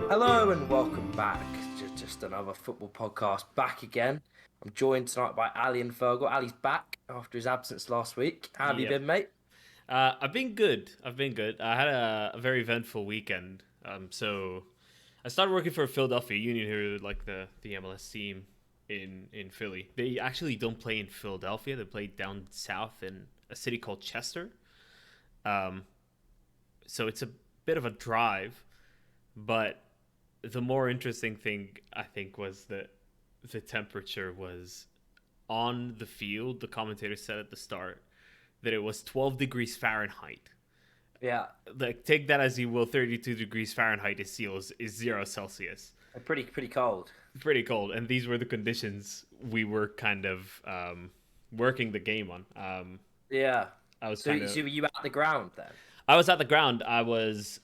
Hello and welcome back to just another football podcast back again. I'm joined tonight by Ali and Fergal. Ali's back after his absence last week. How have you Yep. been, mate? I've been good. I had a very eventful weekend. So I started working for Philadelphia Union, who are like the MLS team in Philly. They actually don't play in Philadelphia. They play down south in a city called Chester. Um, so it's a bit of a drive, but the more interesting thing I think was that the temperature was on the field. The commentator said at the start that it was 12 degrees Fahrenheit. Yeah, Like, take that as you will. 32 degrees Fahrenheit is 0 Celsius. pretty cold. Pretty cold, and these were the conditions we were kind of working the game on. Yeah. I was kind So of were you at the ground then? I was at the ground. I was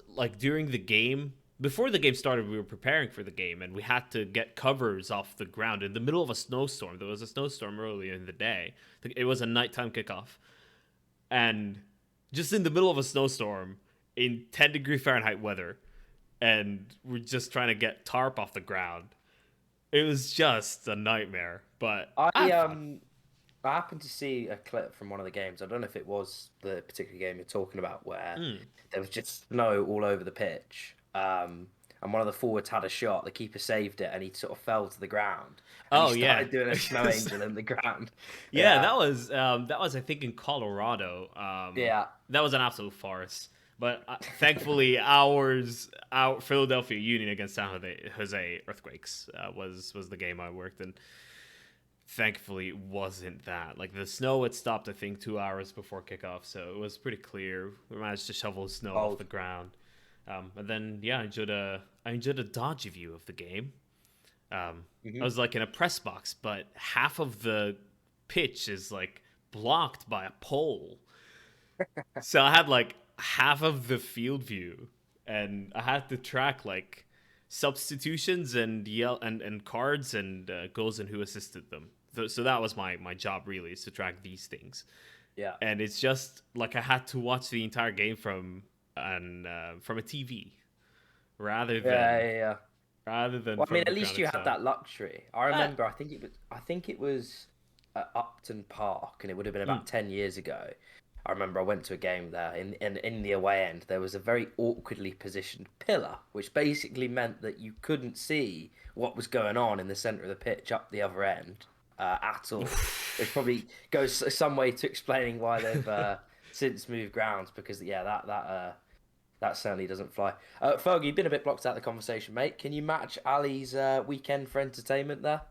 like during the game. Before the game started, we were preparing for the game, and we had to get covers off the ground in the middle of a snowstorm. There was a snowstorm earlier in the day. It was a nighttime kickoff, and just in the middle of a snowstorm in 10-degree Fahrenheit weather, and we're just trying to get tarp off the ground. It was just a nightmare, but I I had fun. um I happened to see a clip from one of the games. I don't know if it was the particular game you're talking about where Mm. there was just snow all over the pitch. And one of the forwards had a shot. The keeper saved it, and he sort of fell to the ground. And he Oh yeah, started doing a snow angel in the ground. yeah. Yeah, That was I think in Colorado. yeah. That was an absolute farce. But thankfully, our Philadelphia Union against San Jose Earthquakes was the game I worked in. Thankfully, it wasn't that. Like, the snow had stopped, I think, 2 hours before kickoff, so it was pretty clear. We managed to shovel snow off Cold. the ground. And then, yeah, I enjoyed a dodgy view of the game. I Hmm. was like in a press box, but half of the pitch is like blocked by a pole. So I had like half of the field view, and I had to track like substitutions and and cards and goals and who assisted them. So that was my job really, is to track these things. Yeah. And it's just like I had to watch the entire game from a TV rather Yeah, than yeah, yeah. Well, I mean, from the at ground least you had itself. that luxury. I Uh, remember. I think it was at Upton Park, and it would have been mm. about 10 years ago. I remember I went to a game there. In the away end, there was a very awkwardly positioned pillar, which basically meant that you couldn't see what was going on in the centre of the pitch up the other end at all. Which probably goes some way to explaining why they've since moved grounds. Because yeah, that certainly doesn't fly. Fergie, you've been a bit blocked out of the conversation, mate. Can you match Ali's weekend for entertainment there?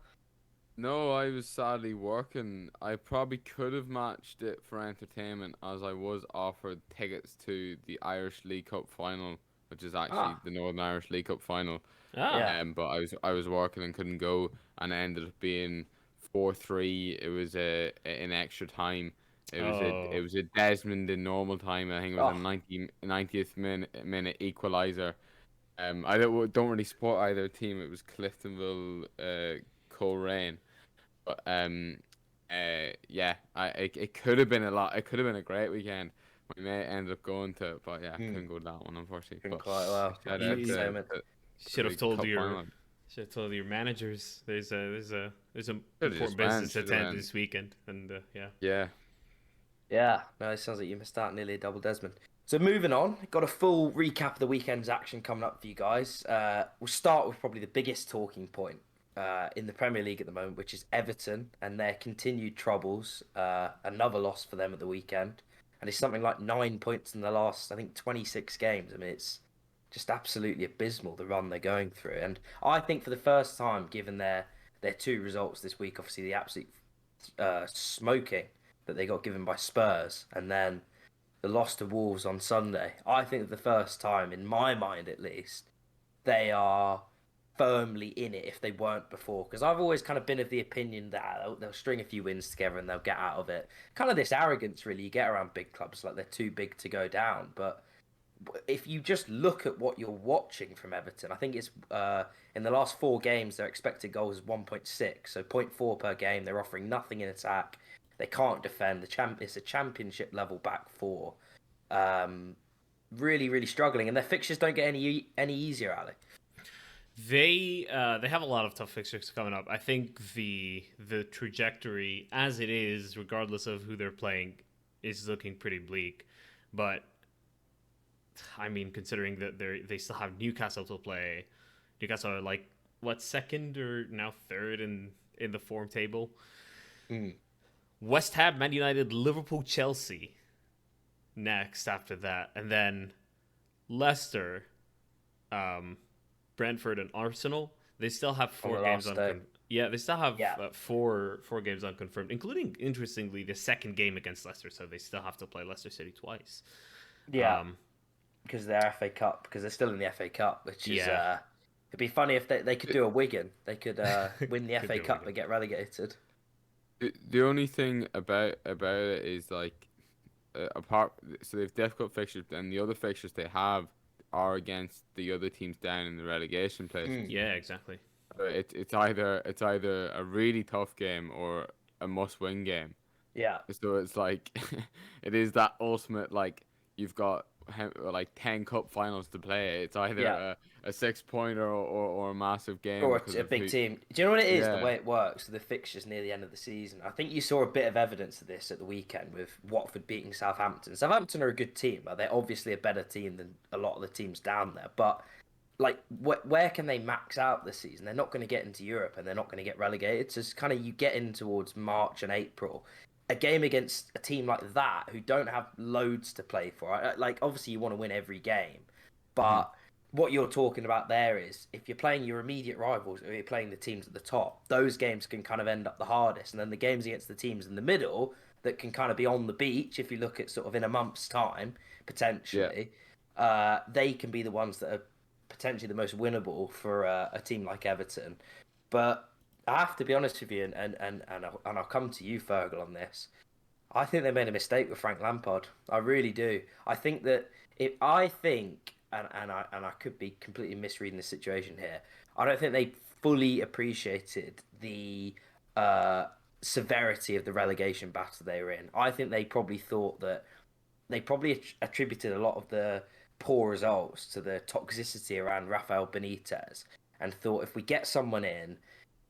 No, I was sadly working. I probably could have matched it for entertainment as I was offered tickets to the Irish League Cup final, which is actually Ah, the Northern Irish League Cup final. Ah. yeah. But I was working and couldn't go, and it ended up being 4-3. It was in extra time. It Oh. was a Desmond in normal time. I think it was a Oh, 90th minute equalizer. I don't really support either team. It was Cliftonville, Coleraine. But yeah, it could have been a lot. It could have been a great weekend. My mate ended up going to it, but yeah, I hmm. couldn't go to that one unfortunately. Doing But quite well. shout Match out You entertainment. to should have the told cup your final. should have told your managers there's a Should have important just went. business to Should have attend went. this weekend, and yeah. Yeah. Yeah, no, it sounds like you missed out nearly a double Desmond. So moving on, got a full recap of the weekend's action coming up for you guys. We'll start with probably the biggest talking point in the Premier League at the moment, which is Everton and their continued troubles. Another loss for them at the weekend, and it's something like 9 points in the last, I think, 26 games. I mean, it's just absolutely abysmal the run they're going through. And I think for the first time, given their two results this week, obviously the absolute smoking that they got given by Spurs, and then the loss to Wolves on Sunday. I think for the first time, in my mind at least, they are firmly in it if they weren't before. Because I've always kind of been of the opinion that they'll string a few wins together and they'll get out of it. Kind of this arrogance, really, you get around big clubs, like they're too big to go down. But if you just look at what you're watching from Everton, I think it's in the last four games, their expected goals is 1.6, so zero point 0.4 per game. They're offering nothing in attack. They can't defend. It's a championship level back four. Um, really, really struggling, and their fixtures don't get any easier, Ali. They have a lot of tough fixtures coming up. I think the trajectory as it is, regardless of who they're playing, is looking pretty bleak. But I mean, considering that they still have Newcastle to play, Newcastle are like what, second or now third in the form table. Mm. West Ham, Man United, Liverpool, Chelsea next after that, and then Leicester, Brentford, and Arsenal. They still have four games unconfirmed. Yeah, they still have four games unconfirmed, including, interestingly, the second game against Leicester. So they still have to play Leicester City twice. Yeah, because they're FA Cup, because they're still in the FA Cup, which is it'd be funny if they could do a Wigan. They could win the FA Cup and get relegated. The only thing about it is like so they've difficult fixtures, and the other fixtures they have are against the other teams down in the relegation places. Yeah, exactly. It's either a really tough game or a must-win game. Yeah. So it's like it is that ultimate, like, you've got like 10 cup finals to play. It's either a 6-pointer or a massive game or a big team. Do you know what it is? The way it works with the fixtures near the end of the season. I think you saw a bit of evidence of this at the weekend with Watford beating Southampton. Southampton are a good team, but they're obviously a better team than a lot of the teams down there. But like, where can they max out this season? They're not going to get into Europe, and they're not going to get relegated. So it's kind of, you get in towards March and April. A game against a team like that who don't have loads to play for. Like, obviously you want to win every game, but what you're talking about there is, if you're playing your immediate rivals, or you're playing the teams at the top, those games can kind of end up the hardest. And then the games against the teams in the middle that can kind of be on the beach, if you look at sort of in a month's time, potentially, they can be the ones that are potentially the most winnable for a team like Everton. But I have to be honest with you, and I'll come to you, Fergal, on this. I think they made a mistake with Frank Lampard. I really do. I think that and I could be completely misreading the situation here. I don't think they fully appreciated the severity of the relegation battle they were in. I think they probably thought that they probably attributed a lot of the poor results to the toxicity around Rafael Benitez, and thought, if we get someone in,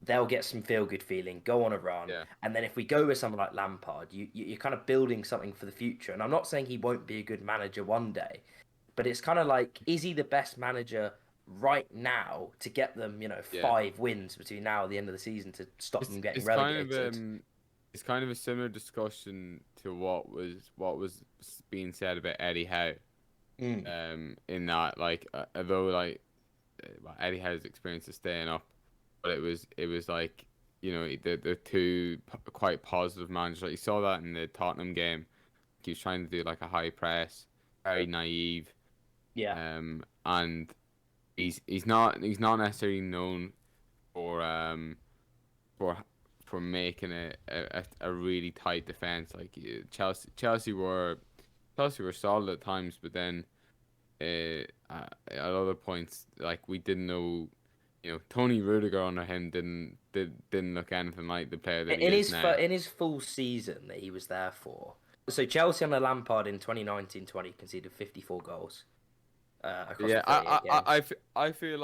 they'll get some feel-good feeling, go on a run, and then if we go with someone like Lampard, you're kind of building something for the future. And I'm not saying he won't be a good manager one day, but it's kind of like, is he the best manager right now to get them, 5 wins between now and the end of the season to stop them getting relegated? It's kind of a similar discussion to what was being said about Eddie Howe. In that, like, although, like, Eddie Howe's experience of staying up, but it was like, the two quite positive managers. Like, you saw that in the Tottenham game. He was trying to do like a high press, very naive. And he's not necessarily known for making a really tight defense. Like, Chelsea were solid at times, but then at other points, like, we didn't know. Tony Rudiger under him didn't look anything like the player that he is now. In his full season that he was there for. So Chelsea under Lampard in 2019-20 conceded 54 goals. Across 38 games. I feel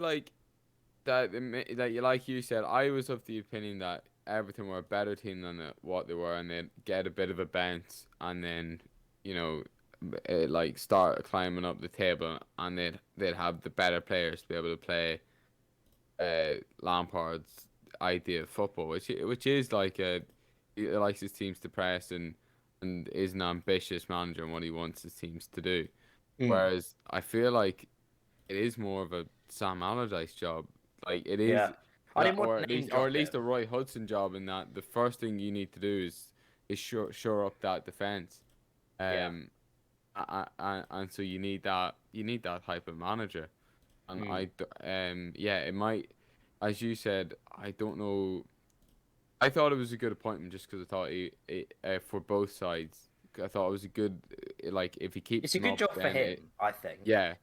like that like you said, I was of the opinion that Everton were a better team than what they were, and they'd get a bit of a bounce, and then like start climbing up the table, and they'd have the better players to be able to play Lampard's idea of football, which is like he likes his teams to press and is an ambitious manager in what he wants his teams to do. Whereas I feel like it is more of a Sam Allardyce job. Like, it is, or at least a Roy Hodgson job, in that the first thing you need to do is shore up that defense. And so you need that type of manager, and it might, as you said, I don't know. I thought it was a good appointment just because I thought for both sides, I thought it was a good, like, if he keeps. It's a good job for him, I think. Yeah.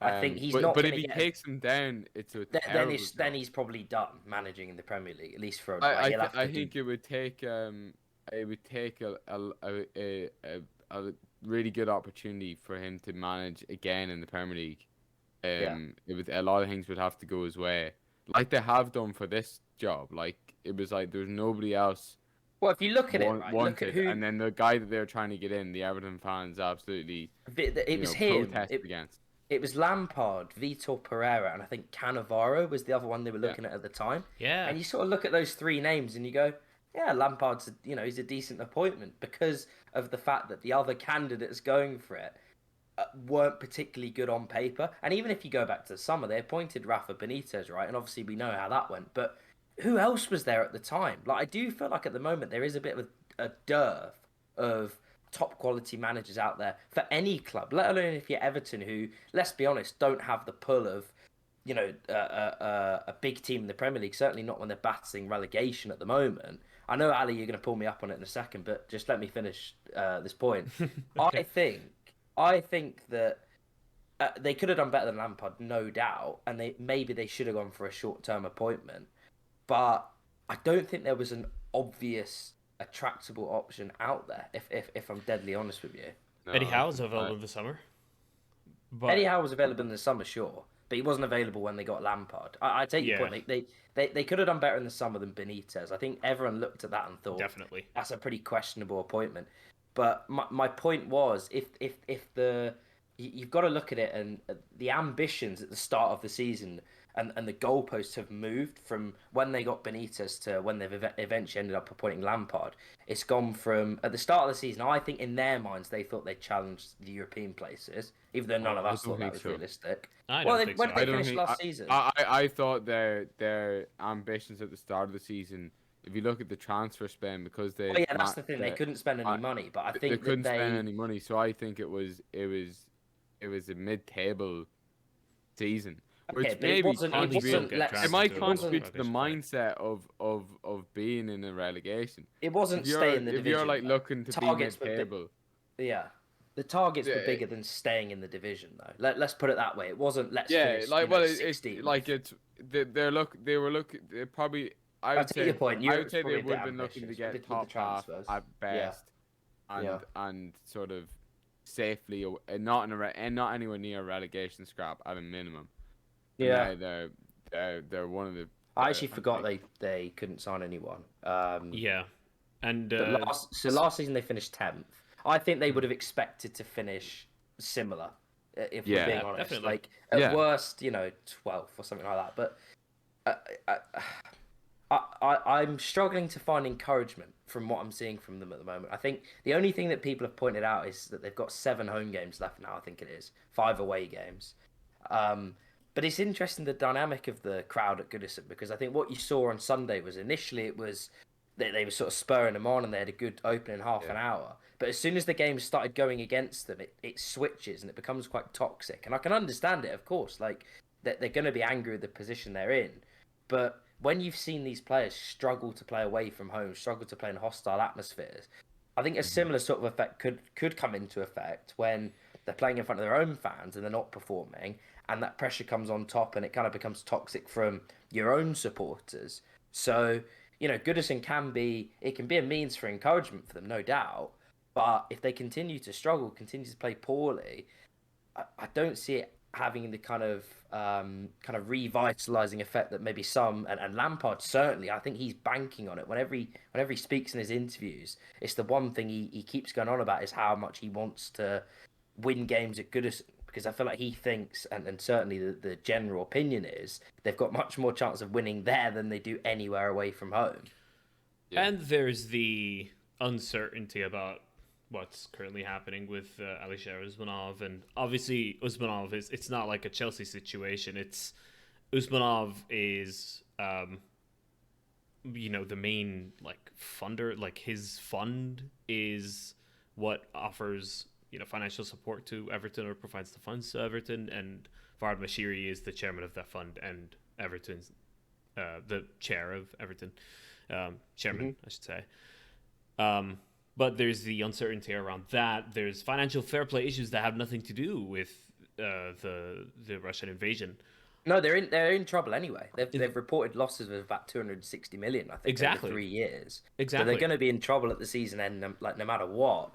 I think he's not. But if he takes them down, it's a terrible job. Then he's probably done managing in the Premier League, at least for. I think it would take a a really good opportunity for him to manage again in the Premier League. Yeah. It was a lot of things would have to go his way, like they have done for this job. Like it was like there's nobody else Well, if you look at it, right, look at wanted, who and then the guy that they're trying to get in, the Everton fans absolutely, it was him. protested against. It was Lampard, Vitor Pereira, and I think Cannavaro was the other one they were Yeah. looking at the time. Yeah. And you sort of look at those three names and you go, yeah, Lampard's, he's a decent appointment because of the fact that the other candidates going for it weren't particularly good on paper. And even if you go back to the summer, they appointed Rafa Benitez, right? And obviously we know how that went. But who else was there at the time? Like, I do feel like at the moment there is a bit of a dearth of top quality managers out there for any club, let alone if you're Everton, who, let's be honest, don't have the pull of, a big team in the Premier League. Certainly not when they're battling relegation at the moment. I know, Ali, you're going to pull me up on it in a second, but just let me finish this point. Okay. I think that they could have done better than Lampard, no doubt, and maybe they should have gone for a short-term appointment. But I don't think there was an obvious, attractable option out there. If I'm deadly honest with you, No, Eddie Howe's available this summer. But Eddie Howe was available in the summer, sure, but he wasn't available when they got Lampard. I take your Yeah. point. They could have done better in the summer than Benitez. I think everyone looked at that and thought definitely. that's a pretty questionable appointment. But my point was, you've got to look at it, and the ambitions at the start of the season and the goalposts have moved from when they got Benitez to when they've eventually ended up appointing Lampard. It's gone from, at the start of the season, I think in their minds they thought they challenged the European places, even though none of I us don't thought that think was so. realistic. I Well, don't think when so. did I they don't finish think last season? I thought their ambitions at the start of the season, if you look at the transfer spend, because they Oh yeah, that's the thing. They couldn't spend any I- money, but I they think couldn't that spend any money, so I think it was a mid-table season, which Okay, but maybe it wasn't. it might to contribute a to the rubbish point. mindset of being in a relegation. It wasn't If you're stay in the if division. you're like though. looking to Targets be were big. mid-table, Yeah, the targets were Yeah. bigger than staying in the division, though. Let's put it that way. It wasn't. Let's yeah, finish. like well, it's 16th. like they were looking they probably. I I would take say your point. I would Europe's say they probably a would bit have been looking to ambitious get with the top half transfers. at best, Yeah. and sort of safely, and not and not anywhere near a relegation scrap at a minimum. And Yeah. now they're one of the. I actually forgot they couldn't sign anyone. Yeah. And But last season they finished 10th. I think they would have expected to finish similar, if Yeah. we're being Yeah, honest. definitely. Like at Yeah. worst, 12th or something like that. But I'm struggling to find encouragement from what I'm seeing from them at the moment. I think the only thing that people have pointed out is that they've got 7 home games left now. I think it is 5 away games. But it's interesting the dynamic of the crowd at Goodison, because I think what you saw on Sunday was initially it was they were sort of spurring them on and they had a good opening half an hour. But as soon as the game started going against them, it switches and it becomes quite toxic. And I can understand it, of course. Like, they're going to be angry with the position they're in. But when you've seen these players struggle to play away from home, struggle to play in hostile atmospheres, I think a similar sort of effect could come into effect when they're playing in front of their own fans and they're not performing, and that pressure comes on top and it kind of becomes toxic from your own supporters. So, Goodison can be a means for encouragement for them, no doubt. But if they continue to struggle, continue to play poorly, I don't see it having the kind of revitalizing effect that maybe some, and Lampard certainly, I think he's banking on it. Whenever he speaks in his interviews, it's the one thing he keeps going on about is how much he wants to win games at Goodison, because I feel like he thinks, and certainly the general opinion is, they've got much more chance of winning there than they do anywhere away from home. Yeah. And there's the uncertainty about what's currently happening with Alisher Usmanov, and obviously Usmanov it's not like a Chelsea situation. It's Usmanov is the main funder, his fund is what offers financial support to Everton or provides the funds to Everton, and Farhad Mashiri is the chairman of that fund and Everton's the chair of Everton, chairman I should say. But there's the uncertainty around that. There's financial fair play issues that have nothing to do with the Russian invasion. No, they're in trouble anyway. They've reported losses of about 260 million, I think, Exactly. over 3 years. Exactly. So they're going to be in trouble at the season end, no matter what.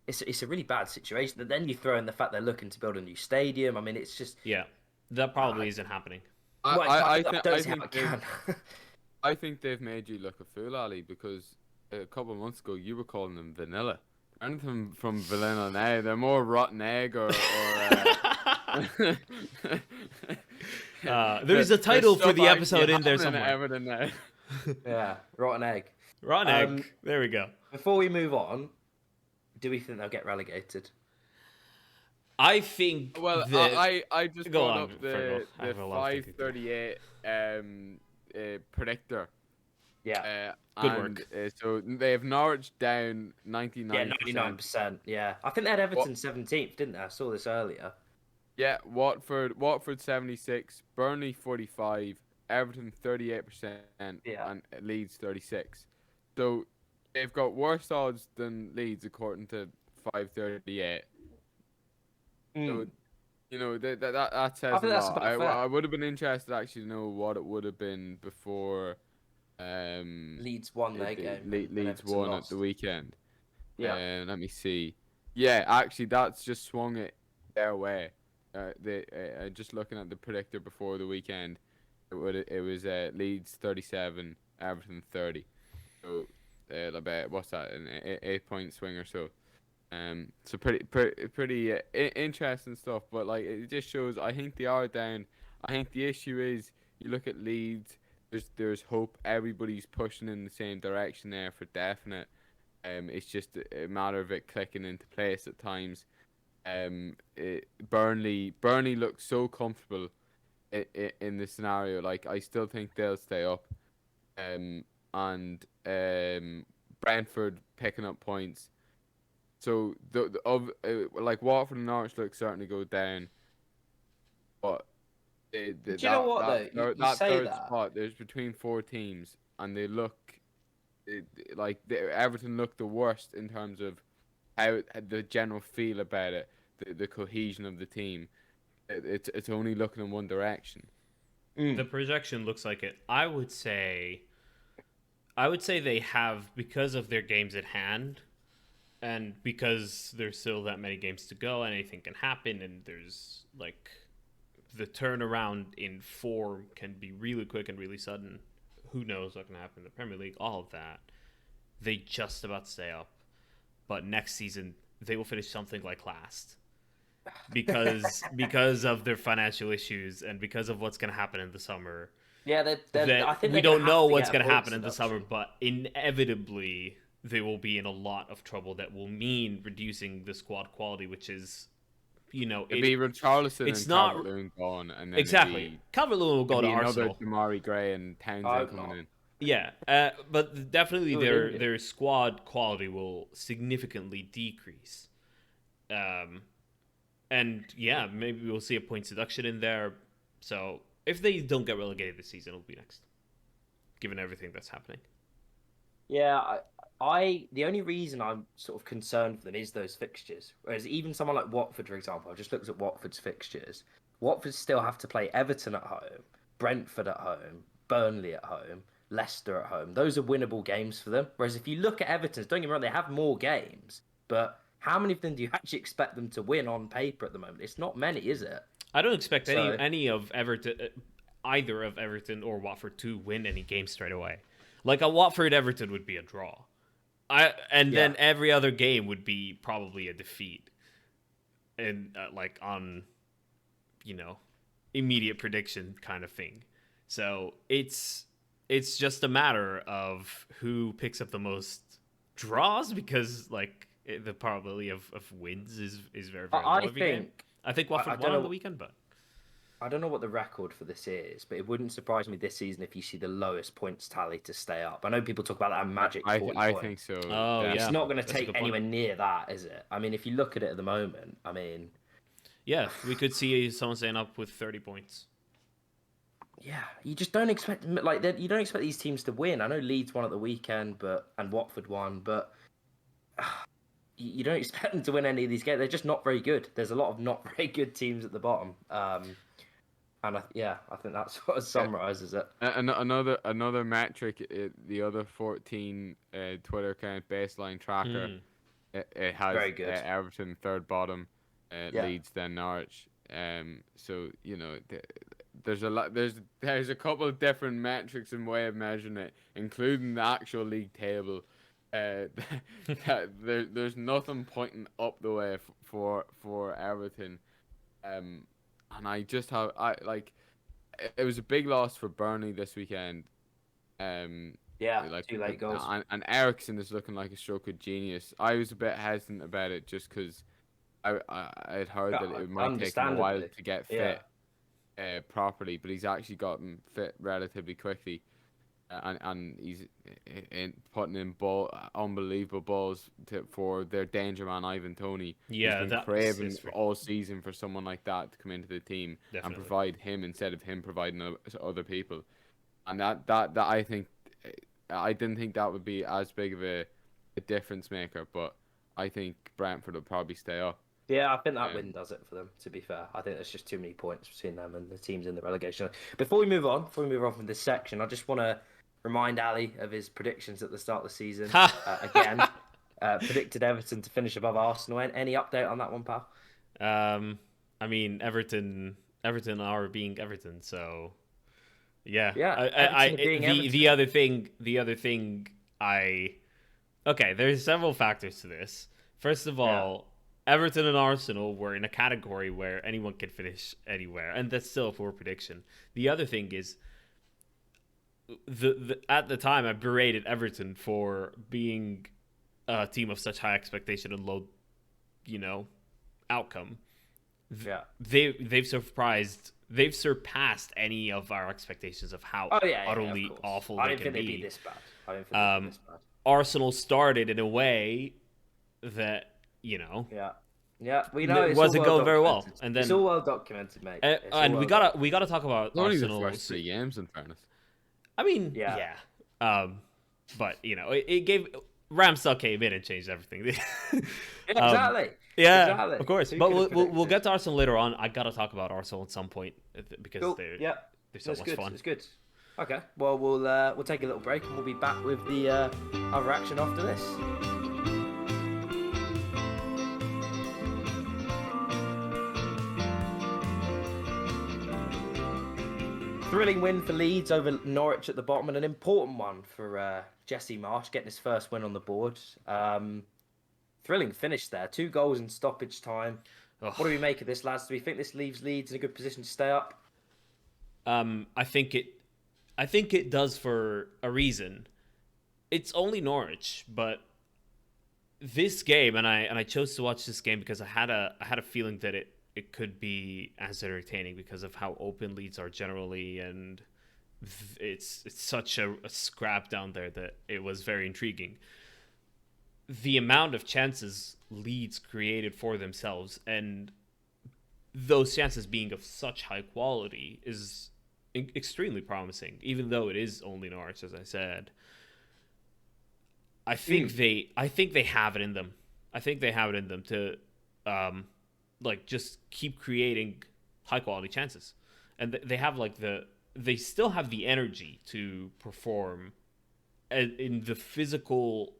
It's a really bad situation. But then you throw in the fact they're looking to build a new stadium. I mean, it's just Yeah, that probably isn't happening. I, well, I, I, I th- don't I see how think it they've can. I think they've made you look a fool, Ali, because a couple of months ago you were calling them vanilla. Anything from vanilla now, they're more rotten egg There is a there's title for stuff the actually episode in there happening at somewhere. Everton now. Yeah, rotten egg. Rotten egg. There we go. Before we move on, do we think they'll get relegated? I think Well, that. I just Go brought on, up Fergal. the I have a lot of thinking to do. 538 predictor. Yeah. Good And work. so they have Norwich down 99%. Yeah, 99%. Yeah. I think they had Everton 17th, didn't they? I saw this earlier. Yeah, Watford 76, Burnley 45, Everton 38%, Yeah. and Leeds 36. So they've got worse odds than Leeds according to 538. So that I says a think that's lot. about fair. I would have been interested actually to know what it would have been before Leeds won their game. and Leeds Everton won lost. at the weekend. Yeah. Let me see. Yeah, actually, that's just swung it their way. Just looking at the predictor before the weekend, it was Leeds 37, Everton 30. So, about what's that? An 8 point swing or so. So pretty interesting stuff. But like, it just shows. I think they are down. I think the issue is you look at Leeds. There's hope. Everybody's pushing in the same direction there for definite. It's just a matter of it clicking into place at times. Burnley looks so comfortable in this scenario. Like, I still think they'll stay up. And Brentford picking up points. So like Watford and Norwich look certainly go down, but Do you know what though? You say third that. spot, there's between four teams, and they look like Everton look the worst in terms of how the general feel about it, the cohesion of the team. It's only looking in one direction. The projection looks like it. I would say they have, because of their games at hand, and because there's still that many games to go, anything can happen, and there's like the turnaround in form can be really quick and really sudden. Who knows what can happen in the Premier League? All of that. They just about stay up, but next season they will finish something like last because of their financial issues and because of what's going to happen in the summer. Yeah, I think We they're gonna don't know have to what's get going a to happen in points the summer, deduction. but inevitably they will be in a lot of trouble. That will mean reducing the squad quality, which is, It'd be Richarlison it's and not- Calvert-Lewin gone, and then exactly. Calvert-Lewin will go it'd to be another Arsenal. Damari Gray and I Townsend hope coming not. in. Yeah, but definitely Who would India? their squad quality will significantly decrease. And yeah, maybe we'll see a point deduction in there. So if they don't get relegated this season, it'll be next, given everything that's happening. Yeah, I the only reason I'm sort of concerned for them is those fixtures. Whereas even someone like Watford, for example, I just looked at Watford's fixtures. Watford still have to play Everton at home, Brentford at home, Burnley at home, Leicester at home. Those are winnable games for them. Whereas if you look at Everton's, don't get me wrong, they have more games, but how many of them do you actually expect them to win on paper at the moment? It's not many, is it? I don't expect So- any of Everton, either of Everton or Watford, to win any games straight away. Like a Watford Everton would be a draw, then every other game would be probably a defeat, and like on, immediate prediction kind of thing. So it's just a matter of who picks up the most draws, because like the probability of wins is very very low I every game. think I think Watford don't won on know- the weekend, but I don't know what the record for this is, but it wouldn't surprise me this season if you see the lowest points tally to stay up. I know people talk about that magic 40 I points. think so. Oh, definitely. It's yeah. not going to That's a take good point. anywhere near that, is it? I mean, if you look at it at the moment, I mean, yeah, we could see someone staying up with 30 points. yeah, you just don't expect you don't expect these teams to win. I know Leeds won at the weekend, and Watford won, but you don't expect them to win any of these games. They're just not very good. There's a lot of not very good teams at the bottom. And I think that sort of summarizes it. Another metric, the other 14 Twitter account baseline tracker, it has Very good. Everton third bottom, Yeah. Leeds then Norwich. So there's a lot. There's a couple of different metrics and way of measuring it, including the actual league table. There's nothing pointing up the way for Everton. And it was a big loss for Burnley this weekend. Yeah, Like 2 late goals. and Ericsson is looking like a stroke of genius. I was a bit hesitant about it just because I'd heard that it might take him a while to get fit properly, but he's actually gotten fit relatively quickly. And he's putting in unbelievable balls for their danger man Ivan Toney. Yeah, he's been craving all season for someone like that to come into the team and provide him instead of him providing other people. And that I think, I didn't think that would be as big of a difference maker, but I think Brentford will probably stay up. Yeah, I think that win does it for them, to be fair. I think there's just too many points between them and the teams in the relegation. Before we move on from this section, I just want to remind Ali of his predictions at the start of the season. Again, predicted Everton to finish above Arsenal. Any update on that one, pal? I mean, Everton are being Everton, so yeah. The other thing, okay, there's several factors to this. First of all, Everton and Arsenal were in a category where anyone can finish anywhere, and that's still a poor prediction. The other thing is, at the time, I berated Everton for being a team of such high expectation and low, outcome. They've surpassed any of our expectations of how utterly awful they can be. They'd be this bad. I didn't think they'd be this bad. Arsenal started in a way that we know it wasn't going very well, and then it's all well documented, mate. And we gotta talk about only Arsenal. The first 3 games, in fairness. I mean, but it gave Ramsdale came in and changed everything. Exactly. Exactly. Of course. But we'll get to Arsenal later on. I gotta talk about Arsenal at some point because they're so much fun. It's good. Okay. Well, we'll take a little break and we'll be back with the other action after this. Thrilling win for Leeds over Norwich at the bottom, and an important one for Jesse Marsch, getting his first win on the board. Thrilling finish there. 2 goals in stoppage time. What do we make of this, lads? Do we think this leaves Leeds in a good position to stay up? I think it does for a reason. It's only Norwich, but this game, and I chose to watch this game because I had a feeling that it could be as entertaining because of how open Leeds are generally, and it's such a scrap down there that it was very intriguing. The amount of chances Leeds created for themselves, and those chances being of such high quality, is extremely promising, even though it is only Norwich, as I said. I think they have it in them. I think they have it in them to just keep creating high quality chances, and they have they still have the energy to perform in the physical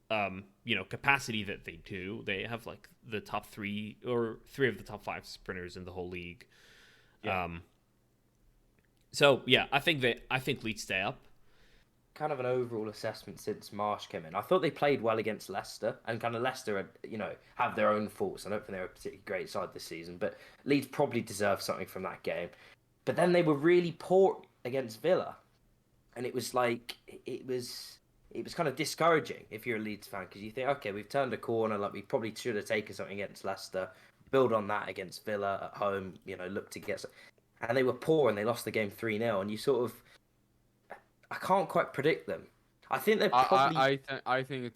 capacity that they do. They have the top 3 or 3 of the top 5 sprinters in the whole league. I think Leeds stay up. Kind of an overall assessment since Marsch came in. I thought they played well against Leicester, and kind of Leicester, have their own faults. I don't think they were a particularly great side this season, but Leeds probably deserved something from that game. But then they were really poor against Villa, and it was kind of discouraging if you're a Leeds fan, because you think, okay, we've turned a corner, we probably should have taken something against Leicester, build on that against Villa at home, look to get some... And they were poor, and they lost the game 3-0, and you sort of... I can't quite predict them. I think they're probably... I think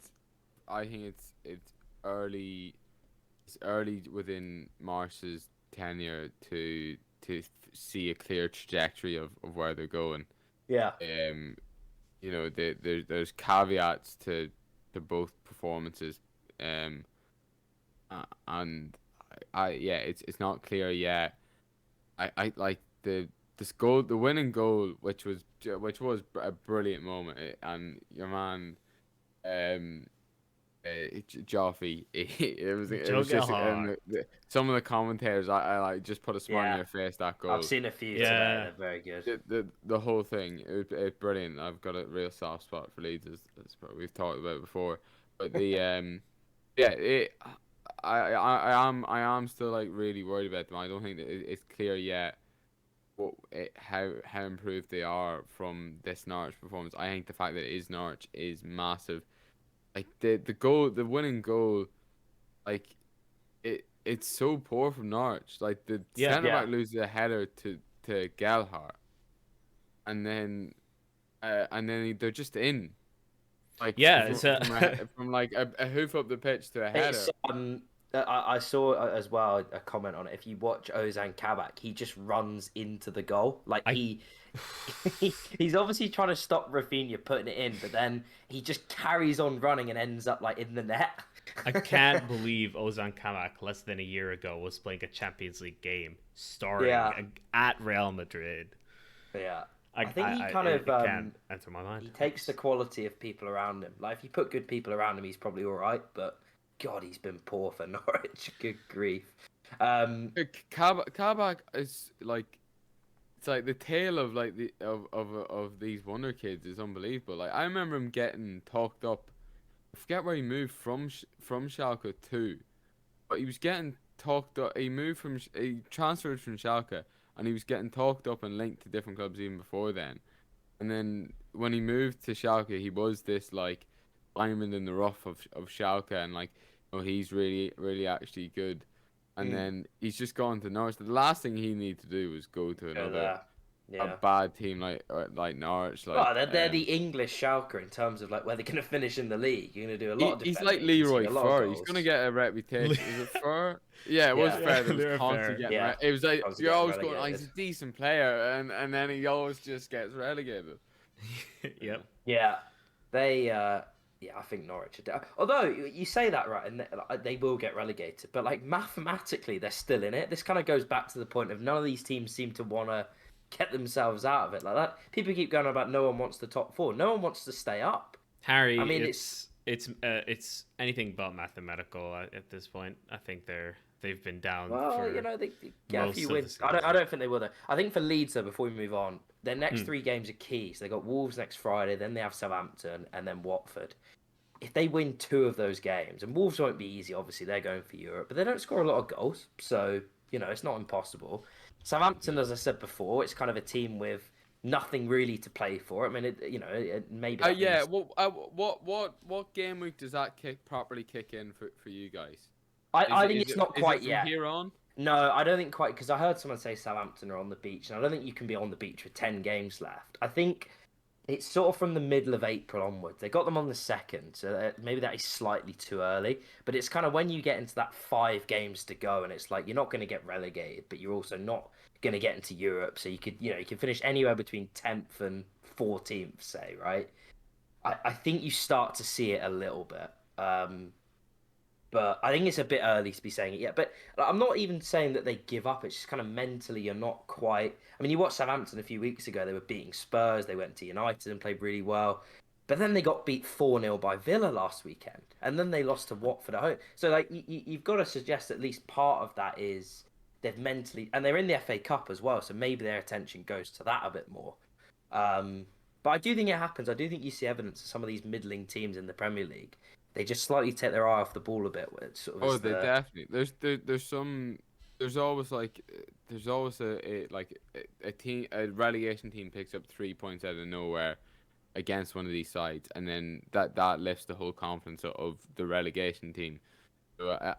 it's early. It's early within Marsch's tenure to see a clear trajectory of where they're going. Yeah. There's caveats to both performances, and it's not clear yet. the winning goal, which was a brilliant moment, and your man, um, Joffy, it Joe was just Gallagher. some of the commentators, I like just put a smile on Yeah, your face that I've goal. seen a few today. Yeah. They're very good. The whole thing, it brilliant. I've got a real soft spot for Leeds, as we've talked about before. But the yeah, I am still like really worried about them. I don't think that it's clear yet how improved they are from this Norwich performance. I think the fact that it is Norwich is massive. Like the winning goal, like it's so poor from Norwich. Like the Yeah. centre Yeah, back loses a header to Gelhardt, and then they're just in. Like Yeah. It's from like a hoof up the pitch to a header. it's I saw as well a comment on it. If you watch Ozan Kabak, he just runs into the goal. Like I he's obviously trying to stop Rafinha putting it in, but then he just carries on running and ends up like in the net. I can't believe Ozan Kabak less than a year ago was playing a Champions League game starring Yeah, at Real Madrid. yeah. I I think he kind it of can't enter my mind. he takes the quality of people around him. Like if you put good people around him, he's probably all right. But God, he's been poor for Norwich. Good grief. Kabak is like it's like the tale of like of these wonder kids is unbelievable. Like I remember him getting talked up. I forget where he moved from Schalke to, but he was getting talked up. He transferred from Schalke, and he was getting talked up and linked to different clubs even before then. And then when he moved to Schalke, he was this like diamond in the rough of Schalke, and like he's really actually good. And Mm, then he's just gone to Norwich. The last thing he needed to do was go to go another there. a Yeah. bad team like Norwich. Well, they're the English Schalke in terms of like where they're going to finish in the league. You're going to do a lot of He's like defending, concede Leroy a lot of Fur. He's gonna goals. get a reputation. Is it Fur? Yeah, it was Yeah, Fur that was They're constantly fair. getting. yeah. It was like I was you're getting always going. Oh, he's relegated. a decent player, and then he always just gets relegated. Yep. Yeah, they. Yeah, I think Norwich are down. Although you say that right, and they will get relegated, but like mathematically, they're still in it. This kind of goes back to the point of none of these teams seem to want to get themselves out of it like that. People keep going about no one wants the top four. No one wants to stay up. Harry, I mean, it's anything but mathematical at this point. I think they've been down well, for they get a most few of the wins. season. I don't think they will though. I think for Leeds though, before we move on, their next Hmm. 3 games are key. So they got Wolves next Friday, then they have Southampton, and then Watford. If they win 2 of those games, and Wolves won't be easy, obviously they're going for Europe, but they don't score a lot of goals, so it's not impossible. Southampton, as I said before, it's kind of a team with nothing really to play for. I mean, maybe that Yeah. means What game week does that properly kick in for you guys? I think it's not is it quite from yet. here on? No, I don't think quite because I heard someone say Southampton are on the beach, and I don't think you can be on the beach with 10 games left. I think it's sort of from the middle of April onwards. They got them on the 2nd, so maybe that is slightly too early. But it's kind of when you get into that 5 games to go, and it's like you're not going to get relegated, but you're also not going to get into Europe. So you can finish anywhere between 10th and 14th, say, right? I think you start to see it a little bit. But I think it's a bit early to be saying it yet. But I'm not even saying that they give up. It's just kind of mentally you're not quite. I mean, you watched Southampton a few weeks ago. They were beating Spurs. They went to United and played really well. But then they got beat 4-0 by Villa last weekend. And then they lost to Watford at home. So, like, you've got to suggest at least part of that is they've mentally. And they're in the FA Cup as well. So maybe their attention goes to that a bit more. But I do think it happens. I do think you see evidence of some of these middling teams in the Premier League. They just slightly take their eye off the ball a bit. With sort of Oh, they definitely. There's some. There's always a team, a relegation team picks up 3 points out of nowhere against one of these sides, and then that lifts the whole confidence of the relegation team. So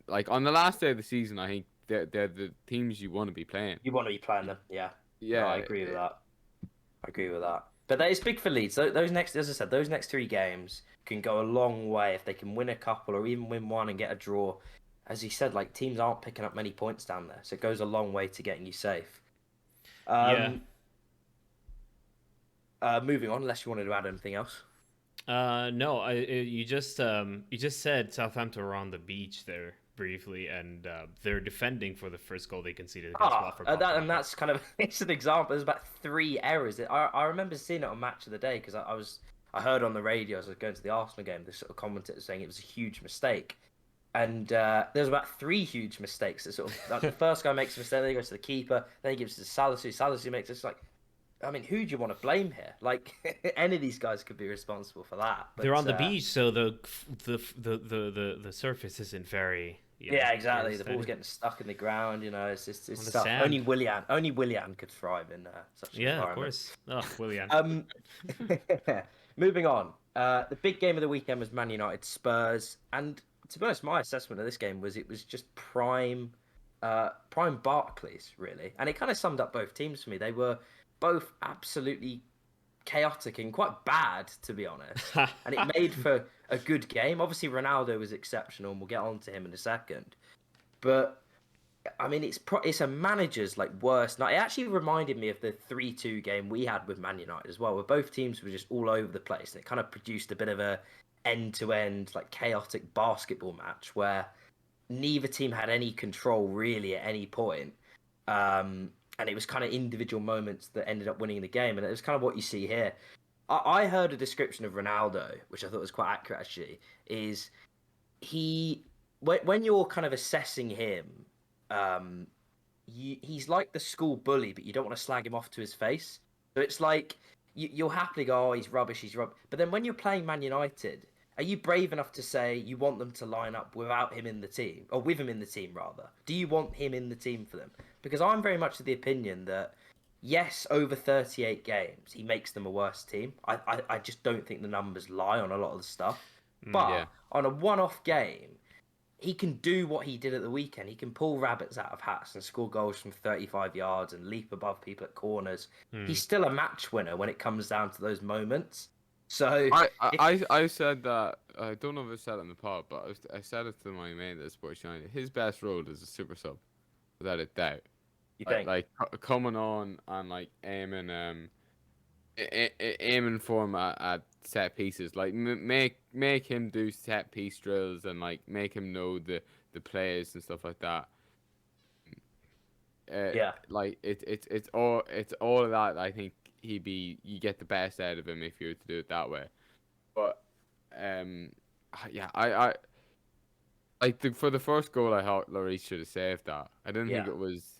like on the last day of the season, I think they're the teams you want to be playing. You want to be playing them, yeah. Yeah, No, I agree with that. I agree with that. But that is big for Leeds. Those next, as I said, those next 3 games can go a long way if they can win a couple or even win one and get a draw. As you said, like teams aren't picking up many points down there, so it goes a long way to getting you safe. Yeah. Moving on, unless you wanted to add anything else. No. You just said Southampton were on the beach there. briefly, and they're defending for the first goal they conceded against Watford. And that's kind of it's an example. There's about 3 errors. I remember seeing it on Match of the Day because I heard on the radio as I was going to the Arsenal game, this sort of commentator saying it was a huge mistake. And there's about 3 huge mistakes. That sort of, like, the first guy makes a mistake, then he goes to the keeper, then he gives it to Salisu. Salisu makes it. Like, I mean, who do you want to blame here? Like, any of these guys could be responsible for that. But, they're on the beach, so the surface isn't very. Yeah, exactly. The ball's getting stuck in the ground. It's tough. sand. Only Willian could thrive in such an environment. Of course. Oh, Willian. Moving on. The big game of the weekend was Man United Spurs, and to be honest, my assessment of this game was it was just prime Barclays, really, and it kind of summed up both teams for me. They were both absolutely chaotic and quite bad, to be honest, and it made for a good game. Obviously, Ronaldo was exceptional, and we'll get on to him in a second. But I mean, it's a manager's worst night. It actually reminded me of the 3-2 game we had with Man United as well, where both teams were just all over the place, and it kind of produced a bit of a end-to-end chaotic basketball match where neither team had any control really at any point. And it was kind of individual moments that ended up winning the game, and it was kind of what you see here. I heard a description of Ronaldo, which I thought was quite accurate actually, is when you're kind of assessing him, he's like the school bully, but you don't want to slag him off to his face. So it's like you'll happily go, oh, he's rubbish. But then when you're playing Man United, are you brave enough to say you want them to line up without him in the team, or with him in the team rather? Do you want him in the team for them? Because I'm very much of the opinion that yes, over 38 games, he makes them a worse team. I just don't think the numbers lie on a lot of the stuff. But on a one-off game, he can do what he did at the weekend. He can pull rabbits out of hats and score goals from 35 yards and leap above people at corners. He's still a match winner when it comes down to those moments. So I said that, I don't know if I said it in the pod, but I said it to my mate at Sports United. His best role is a super sub, without a doubt. You think? Coming on and aiming for him at set pieces, make him do set piece drills and make him know the players and stuff like that. It's all of that. I think you get the best out of him if you were to do it that way. But for the first goal, I thought Lloris should have saved that. I didn't think it was.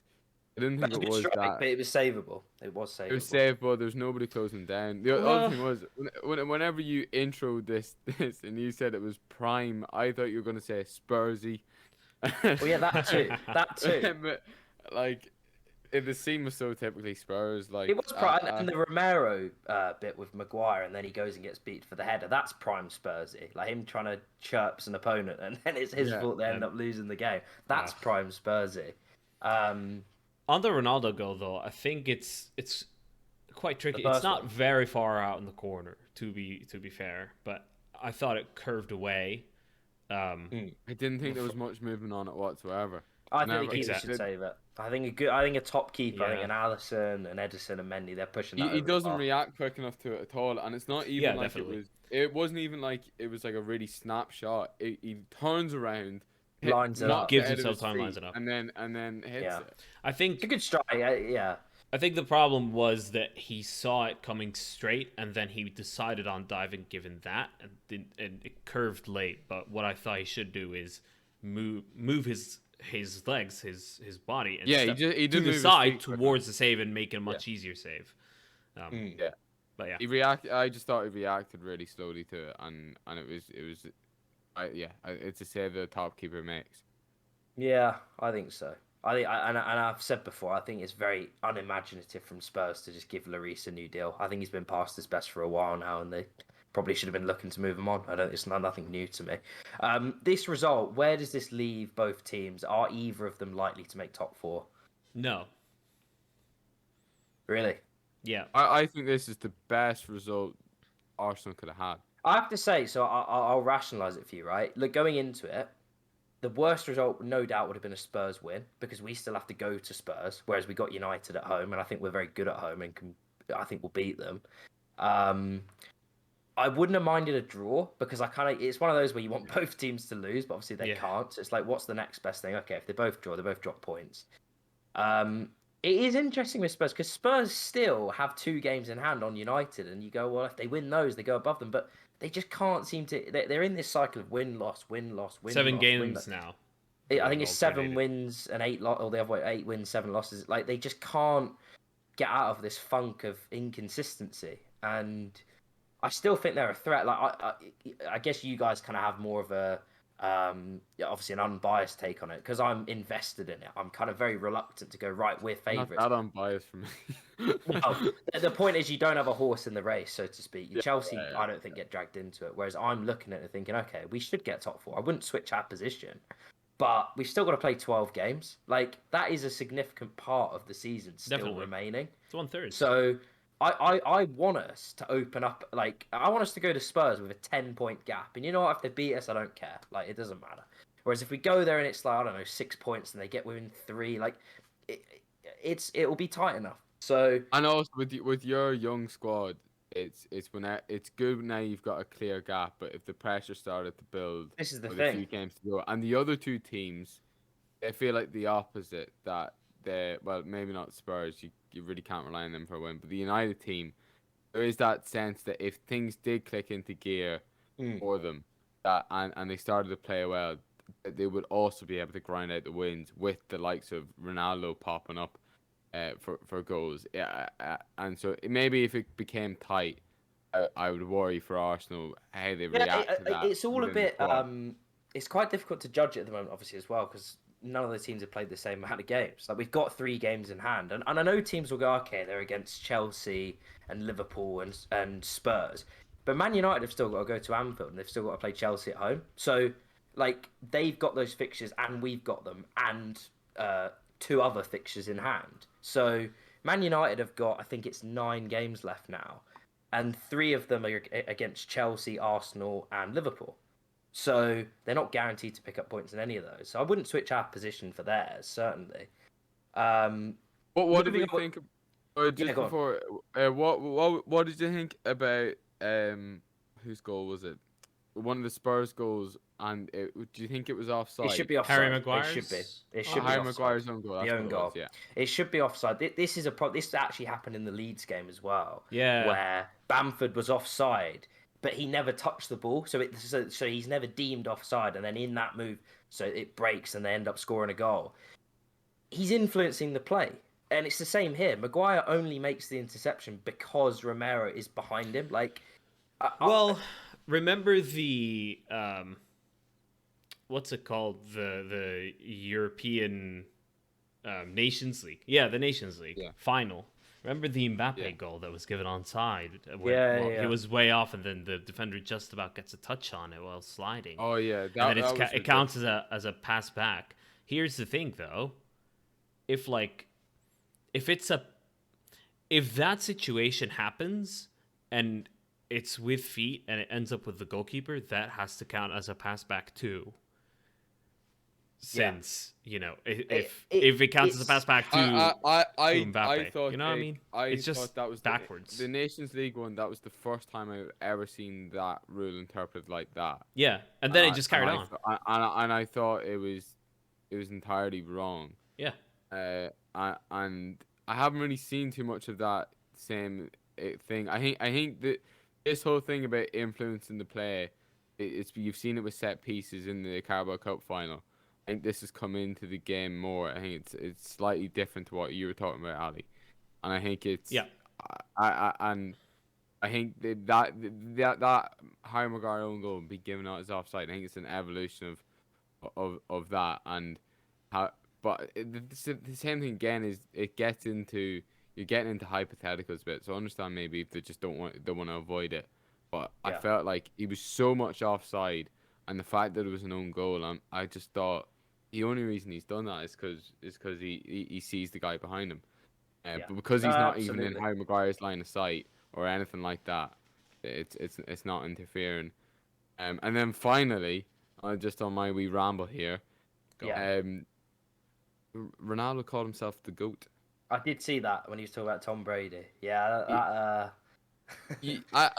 I didn't think it was that. But it was savable. It was savable. It was savable. There's nobody closing down. The other thing was, whenever you intro this, and you said it was prime, I thought you were going to say Spursy. Well, yeah, that too. That too. But, the scene was so typically Spurs. It was prime, and the Romero bit with Maguire, and then he goes and gets beat for the header. That's prime Spursy. Him trying to chirps an opponent, and then it's his fault they end up losing the game. That's prime Spursy. On the Ronaldo goal, though, I think it's quite tricky. It's not very far out in the corner, to be fair, but I thought it curved away. I didn't think there was much movement on it whatsoever. I think the keeper should save it. I think a top keeper, I think an Alisson, an Edison, and Mendy, they're pushing that. He doesn't react quick enough to it at all, and it's not even it wasn't even like it was like a really snapshot. He turns around, lines it up, gives himself time, lines it up, and then hits it. I think it's a good strike. Yeah. I think the problem was that he saw it coming straight, and then he decided on diving given that, and it curved late. But what I thought he should do is move his legs, his body, and he did to the side towards the save and make it a much easier save. But yeah, I just thought he reacted really slowly to it, and it was it's a save the top keeper makes. Yeah, I think so. And I've said before, I think it's very unimaginative from Spurs to just give Lloris a new deal. I think he's been past his best for a while now, and they probably should have been looking to move him on. It's nothing new to me. This result, where does this leave both teams? Are either of them likely to make top 4? No. Really? Yeah. I think this is the best result Arsenal could have had. I have to say, so I'll rationalise it for you, right? Look, going into it, the worst result, no doubt, would have been a Spurs win, because we still have to go to Spurs, whereas we got United at home, and I think we're very good at home, and I think we'll beat them. I wouldn't have minded a draw because it's one of those where you want both teams to lose, but obviously they Yeah. can't. So it's like, what's the next best thing? Okay, if they both draw, they both drop points. It is interesting with Spurs because Spurs still have 2 games in hand on United, and you go, well, if they win those, they go above them, but they just can't seem to. They're in this cycle of win loss, win loss, win 7 loss, win games loss. now. I think it's 7 alternated. wins and 8 or the other way, 8 wins, 7 losses. Like they just can't get out of this funk of inconsistency, and I still think they're a threat. Like I guess you guys kind of have more of a obviously an unbiased take on it because I'm invested in it. I'm kind of very reluctant to go right. We're Not favourites. that unbiased for me. Well, the point is you don't have a horse in the race, so to speak. Yeah, Chelsea, yeah, I don't think get dragged into it. Whereas I'm looking at it thinking, okay, we should get top 4. I wouldn't switch our position, but we've still got to play 12 games. Like that is a significant part of the season still Definitely. remaining. It's 1/3. So I want us to open up. Like I want us to go to Spurs with a 10-point gap, and you know what? If they beat us, I don't care. Like it doesn't matter. Whereas if we go there and it's like I don't know 6 points and they get within 3, like it'll be tight enough. So And also with your young squad, it's good now you've got a clear gap. But if the pressure started to build this is the with a few thing. games to go, and the other 2 teams, they feel like the opposite. That well, maybe not Spurs. You really can't rely on them for a win. But the United team, there is that sense that if things did click into gear for them, that and they started to play well, they would also be able to grind out the wins with the likes of Ronaldo popping up for goals. Yeah, and so maybe if it became tight, I would worry for Arsenal how they react to that. It's all a within the bit. squad. It's quite difficult to judge it at the moment, obviously as well, because none of the teams have played the same amount of games. Like we've got 3 games in hand, and I know teams will go, okay, they're against Chelsea and Liverpool and Spurs, but Man United have still got to go to Anfield and they've still got to play Chelsea at home. So like they've got those fixtures and we've got them, and 2 other fixtures in hand. So Man United have got, I think it's 9 games left now, and 3 of them are against Chelsea, Arsenal, and Liverpool. So they're not guaranteed to pick up points in any of those. So I wouldn't switch our position for theirs, certainly. What did we moving on- think? Just Yeah, go on. before, what did you think about whose goal was it? One of the Spurs goals, and do you think it was offside? It should be offside. Harry Maguire's? It should be. It Oh, should be Harry offside. Maguire's own goal. That's The what own it goal. was, yeah. It should be offside. This is This actually happened in the Leeds game as well. Yeah. Where Bamford was offside, but he never touched the ball, so he's never deemed offside. And then in that move, so it breaks and they end up scoring a goal. He's influencing the play, and it's the same here. Maguire only makes the interception because Romero is behind him. Like, Well, remember the what's it called? The European Nations League. Yeah, the Nations League final. Remember the Mbappe goal that was given onside? He was way off, and then the defender just about gets a touch on it while sliding. Oh yeah, And then it counts as a pass back. Here's the thing, though. If that situation happens and it's with feet and it ends up with the goalkeeper, that has to count as a pass back too. Since if it counts as a pass back to Mbappe, I thought you know what I mean? It's just that was backwards. The Nations League one. That was the first time I've ever seen that rule interpreted like that. Yeah, and then it just carried on. And I thought it was entirely wrong. Yeah. And I haven't really seen too much of that same thing. I think that this whole thing about influencing the play, you've seen it with set pieces in the Carabao Cup final. I think this has come into the game more. I think it's slightly different to what you were talking about, Ali. And I think it's I think that Harry Maguire own goal be given out as offside. I think it's an evolution of that, and how. But the same thing again is you're getting into hypotheticals a bit. So I understand maybe if they just don't want to avoid it. But I felt like he was so much offside, and the fact that it was an own goal, I just thought the only reason he's done that is because he sees the guy behind him. But because he's not even in Harry Maguire's line of sight or anything like that, it's not interfering. And then finally, just on my wee ramble here, Ronaldo called himself the GOAT. I did see that when he was talking about Tom Brady. Yeah,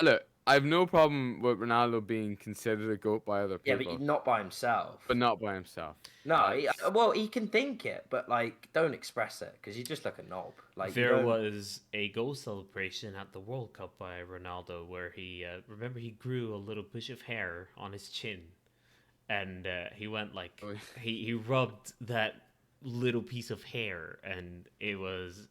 Look, I have no problem with Ronaldo being considered a GOAT by other Yeah, but people, not by himself. but not by himself. No, That's well, he can think it, but like, don't express it because you just look a knob. Like, you There don't. was a goal celebration at the World Cup by Ronaldo where he remember he grew a little bush of hair on his chin, and he went like Oh, he rubbed that little piece of hair, and it was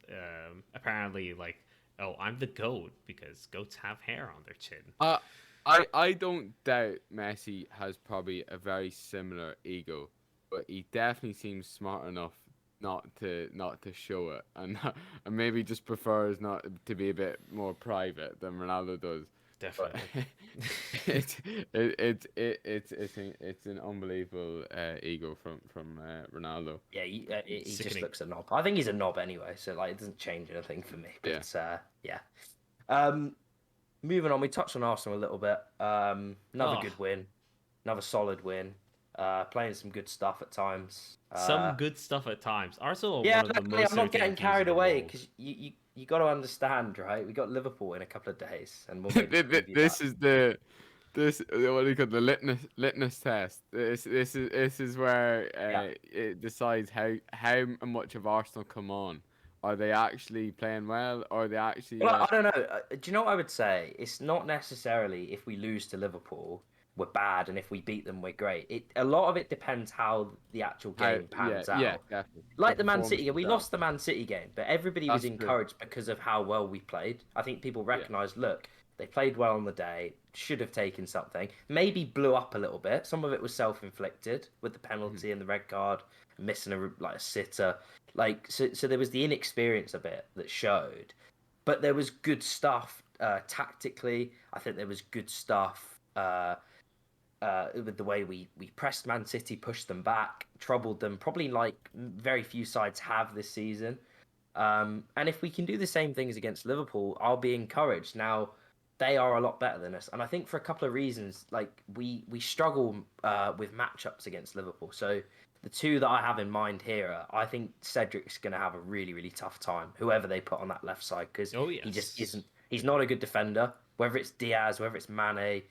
apparently like, oh, I'm the goat because goats have hair on their chin. uh, I don't doubt Messi has probably a very similar ego, but he definitely seems smart enough not to show it, and and maybe just prefers not to be a bit more private than Ronaldo does. But Definitely. it's an unbelievable ego from Ronaldo. Yeah, he just Sickening. looks a knob. I think he's a knob anyway, so like, it doesn't change anything for me. Yeah. But yeah. Um, moving on, we touched on Arsenal a little bit. Another Oh, good win, another solid win. Playing some good stuff at times. some good stuff at times. Arsenal are Yeah, one of the no, most I'm not getting entertaining teams in carried the away world. because you got to understand, right? We got Liverpool in a couple of days, and we'll maybe preview This that. is what do you call the litmus test. This is where Yeah. it decides how much of Arsenal come on. Are they actually playing well? Or are they actually Well, I like don't know. Do you know what I would say? It's not necessarily if we lose to Liverpool, we're bad, and if we beat them, we're great. A lot of it depends how the actual how? game Yeah, pans yeah, out. definitely. The Like the Man performance City game, we itself. lost the Man City game, but everybody was That's true. encouraged because of how well we played. I think people Yeah. recognised, look, they played well on the day, should have taken something, maybe blew up a little bit. Some of it was self-inflicted with the Mhm. penalty and the red card, missing a sitter. Like so there was the inexperience a bit that showed, but there was good stuff tactically. I think there was good stuff with the way we pressed Man City, pushed them back, troubled them, probably like very few sides have this season. And if we can do the same things against Liverpool, I'll be encouraged. Now, they are a lot better than us, and I think for a couple of reasons, like we struggle with matchups against Liverpool. So the two that I have in mind here are, I think Cedric's going to have a really really tough time, whoever they put on that left side, because Oh he just yes. isn't. He's not a good defender. Whether it's Diaz, whether it's Mane,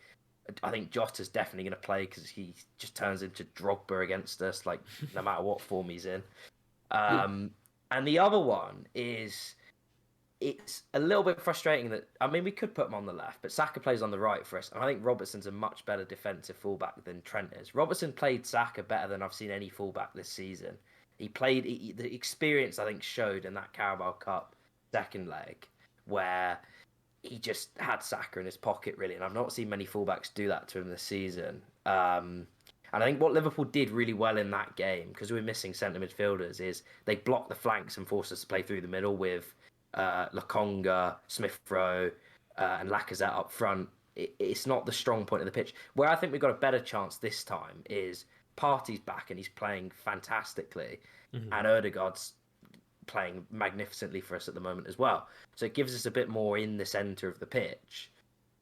I think Jota's definitely going to play because he just turns into Drogba against us, like no matter what form he's in. Um, and the other one is it's a little bit frustrating that I mean we could put him on the left, but Saka plays on the right for us, and I think Robertson's a much better defensive fullback than Trent is. Robertson played Saka better than I've seen any fullback this season. The experience I think showed in that Carabao Cup second leg where he just had Saka in his pocket really, and I've not seen many fullbacks do that to him this season. And I think what Liverpool did really well in that game, because we were missing centre midfielders, is they blocked the flanks and forced us to play through the middle with Lokonga, Smith Rowe, and Lacazette up front. It's not the strong point of the pitch. Where I think we've got a better chance this time is Partey's back and he's playing fantastically, Mhm. and Odegaard's playing magnificently for us at the moment as well. So it gives us a bit more in the centre of the pitch.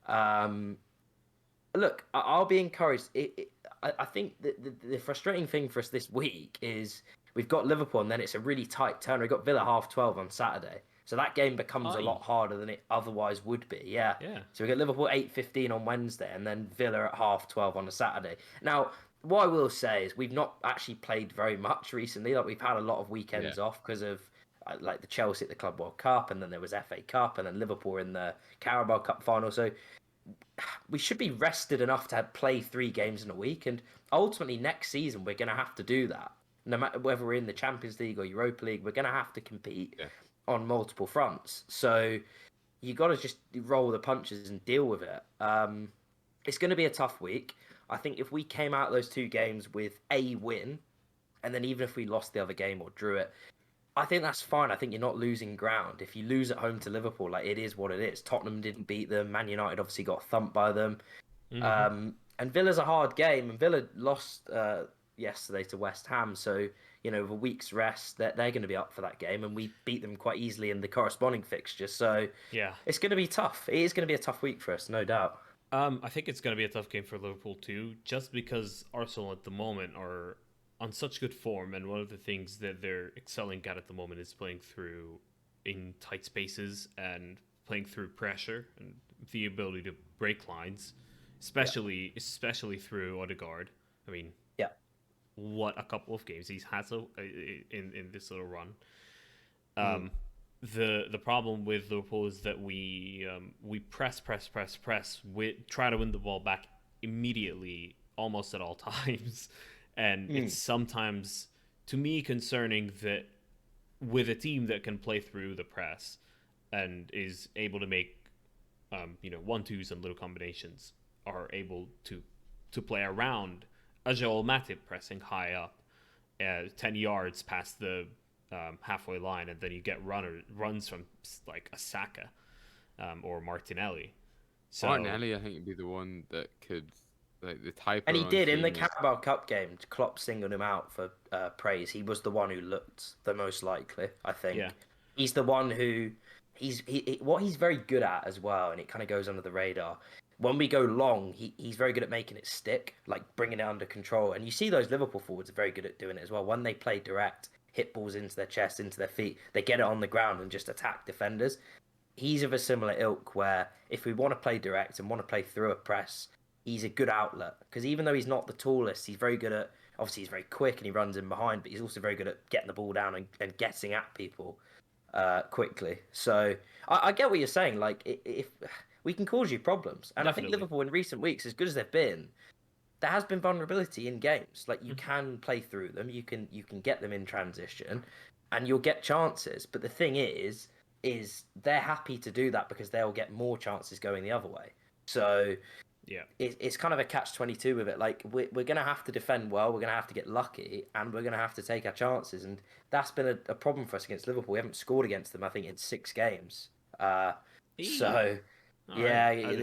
Um, Look, I'll be encouraged. I think the frustrating thing for us this week is we've got Liverpool and then it's a really tight turn. We've got Villa 12:30 on Saturday. So that game becomes a Aye. lot harder than it otherwise would be. Yeah. Yeah. So we get Liverpool 8:15 on Wednesday and then Villa at 12:30 on a Saturday. Now, what I will say is we've not actually played very much recently. Like we've had a lot of Yeah. weekends off because of like the Chelsea at the Club World Cup, and then there was FA Cup, and then Liverpool in the Carabao Cup final. So we should be rested enough to play 3 games in a week, and ultimately next season we're going to have to do that. No matter whether we're in the Champions League or Europa League, we're going to have to compete Yeah. on multiple fronts. So you got to just roll the punches and deal with it. It's going to be a tough week. I think if we came out those 2 games with a win, and then even if we lost the other game or drew it, I think that's fine. I think you're not losing ground. If you lose at home to Liverpool, like it is what it is. Tottenham didn't beat them. Man United obviously got thumped by them. Hmm. And Villa's a hard game, and Villa lost yesterday to West Ham. So with a week's rest, they're going to be up for that game, and we beat them quite easily in the corresponding fixture. So Yeah. it's going to be tough. It is going to be a tough week for us, no doubt. I think it's going to be a tough game for Liverpool too, just because Arsenal at the moment are on such good form, and one of the things that they're excelling at the moment is playing through in tight spaces and playing through pressure and the ability to break lines, especially through Odegaard. I mean, Yeah. what a couple of games he's had in this little run. Mm. The problem with Liverpool is that we press, try to win the ball back immediately, almost at all times, and it's sometimes, to me, concerning that with a team that can play through the press and is able to make 1-2s and little combinations, are able to play around a Joel Matip pressing high up, 10 yards past the halfway line, and then you get runs from like a Saka or Martinelli. So Martinelli, I think, would be the one that could, like, the type And of he runs did in the makes. Carabao Cup game. Klopp singled him out for praise. He was the one who looked the most likely, I think. Yeah. He's the one who what he's very good at as well, and it kind of goes under the radar. When we go long, he's very good at making it stick, like bringing it under control. And you see those Liverpool forwards are very good at doing it as well. When they play direct, hit balls into their chest, into their feet, they get it on the ground and just attack defenders. He's of a similar ilk where if we want to play direct and want to play through a press, he's a good outlet. Because even though he's not the tallest, he's very good at, obviously he's very quick and he runs in behind, but he's also very good at getting the ball down and getting at people quickly. So I get what you're saying. Like, if we can cause you problems, and Definitely. I think Liverpool in recent weeks, as good as they've been, there has been vulnerability in games. Like, you can play through them, you can get them in transition, and you'll get chances. But the thing is they're happy to do that because they'll get more chances going the other way. So yeah, it's kind of a catch-22 with it. Like, we're going to have to defend well, we're going to have to get lucky, and we're going to have to take our chances. And that's been a problem for us against Liverpool. We haven't scored against them, I think, in 6 games. So, yeah, right.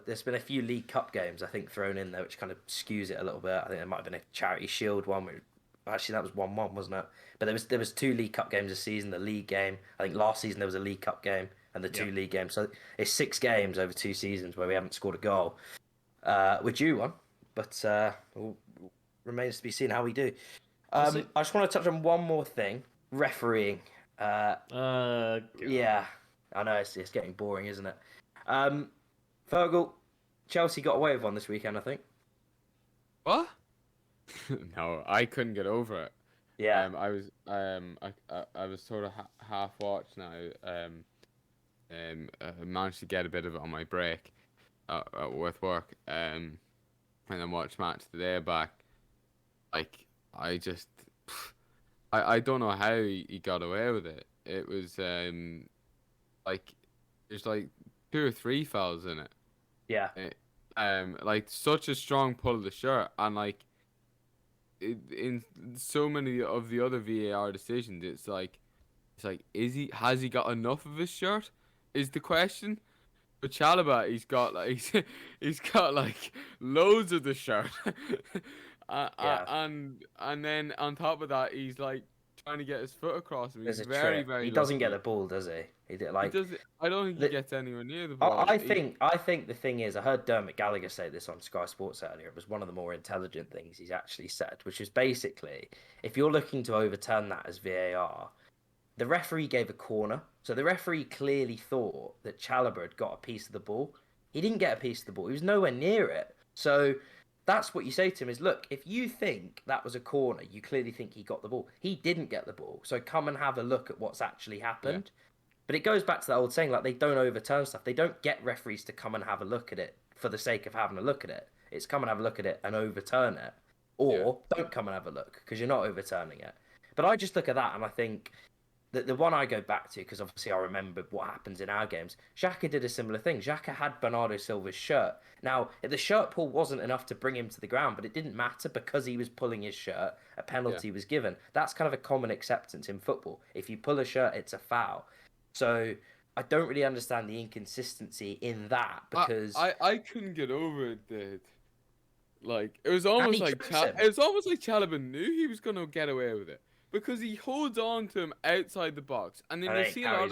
there's been a few League Cup games, I think, thrown in there, which kind of skews it a little bit. I think there might have been a Charity Shield one, which, actually, that was 1-1, wasn't it? But there was 2 League Cup games this season, the league game. I think last season there was a League Cup game and the 2 league games. So it's 6 games over 2 seasons where we haven't scored a goal. We're due one, but remains to be seen how we do. I just want to touch on one more thing: refereeing. Yeah, I know it's getting boring, isn't it? Fergal, Chelsea got away with one this weekend, I think. What? No, I couldn't get over it. Yeah. I was sort of half watched now. I managed to get a bit of it on my break with work. And then watched match today back. Like, I don't know how he got away with it. It was like there's like 2 or 3 fouls in it. Yeah. Like, such a strong pull of the shirt, and like in so many of the other VAR decisions, it's like has he got enough of his shirt? Is the question. But Chalobah, he's got like loads of the shirt, and then on top of that, he's like trying to get his foot across him. He's There's a very, trip. very He doesn't get lucky. the ball, does he? He did, He like, does. I don't think he gets anywhere near the ball. I think the thing is, I heard Dermot Gallagher say this on Sky Sports earlier. It was one of the more intelligent things he's actually said, which is basically, if you're looking to overturn that as VAR, the referee gave a corner. So the referee clearly thought that Chalobah had got a piece of the ball. He didn't get a piece of the ball. He was nowhere near it. So that's what you say to him is, look, if you think that was a corner, you clearly think he got the ball. He didn't get the ball. So come and have a look at what's actually happened. Yeah. But it goes back to that old saying, like, they don't overturn stuff. They don't get referees to come and have a look at it for the sake of having a look at it. It's come and have a look at it and overturn it. Or don't come and have a look because you're not overturning it. But I just look at that and I think that the one I go back to, because obviously I remember what happens in our games, Xhaka did a similar thing. Xhaka had Bernardo Silva's shirt. Now, the shirt pull wasn't enough to bring him to the ground, but it didn't matter because he was pulling his shirt. A penalty was given. That's kind of a common acceptance in football. If you pull a shirt, it's a foul. So I don't really understand the inconsistency in that because I couldn't get over it, dude. Like, it was almost like Chalobah knew he was gonna get away with it because he holds on to him outside the box, and then you see a lot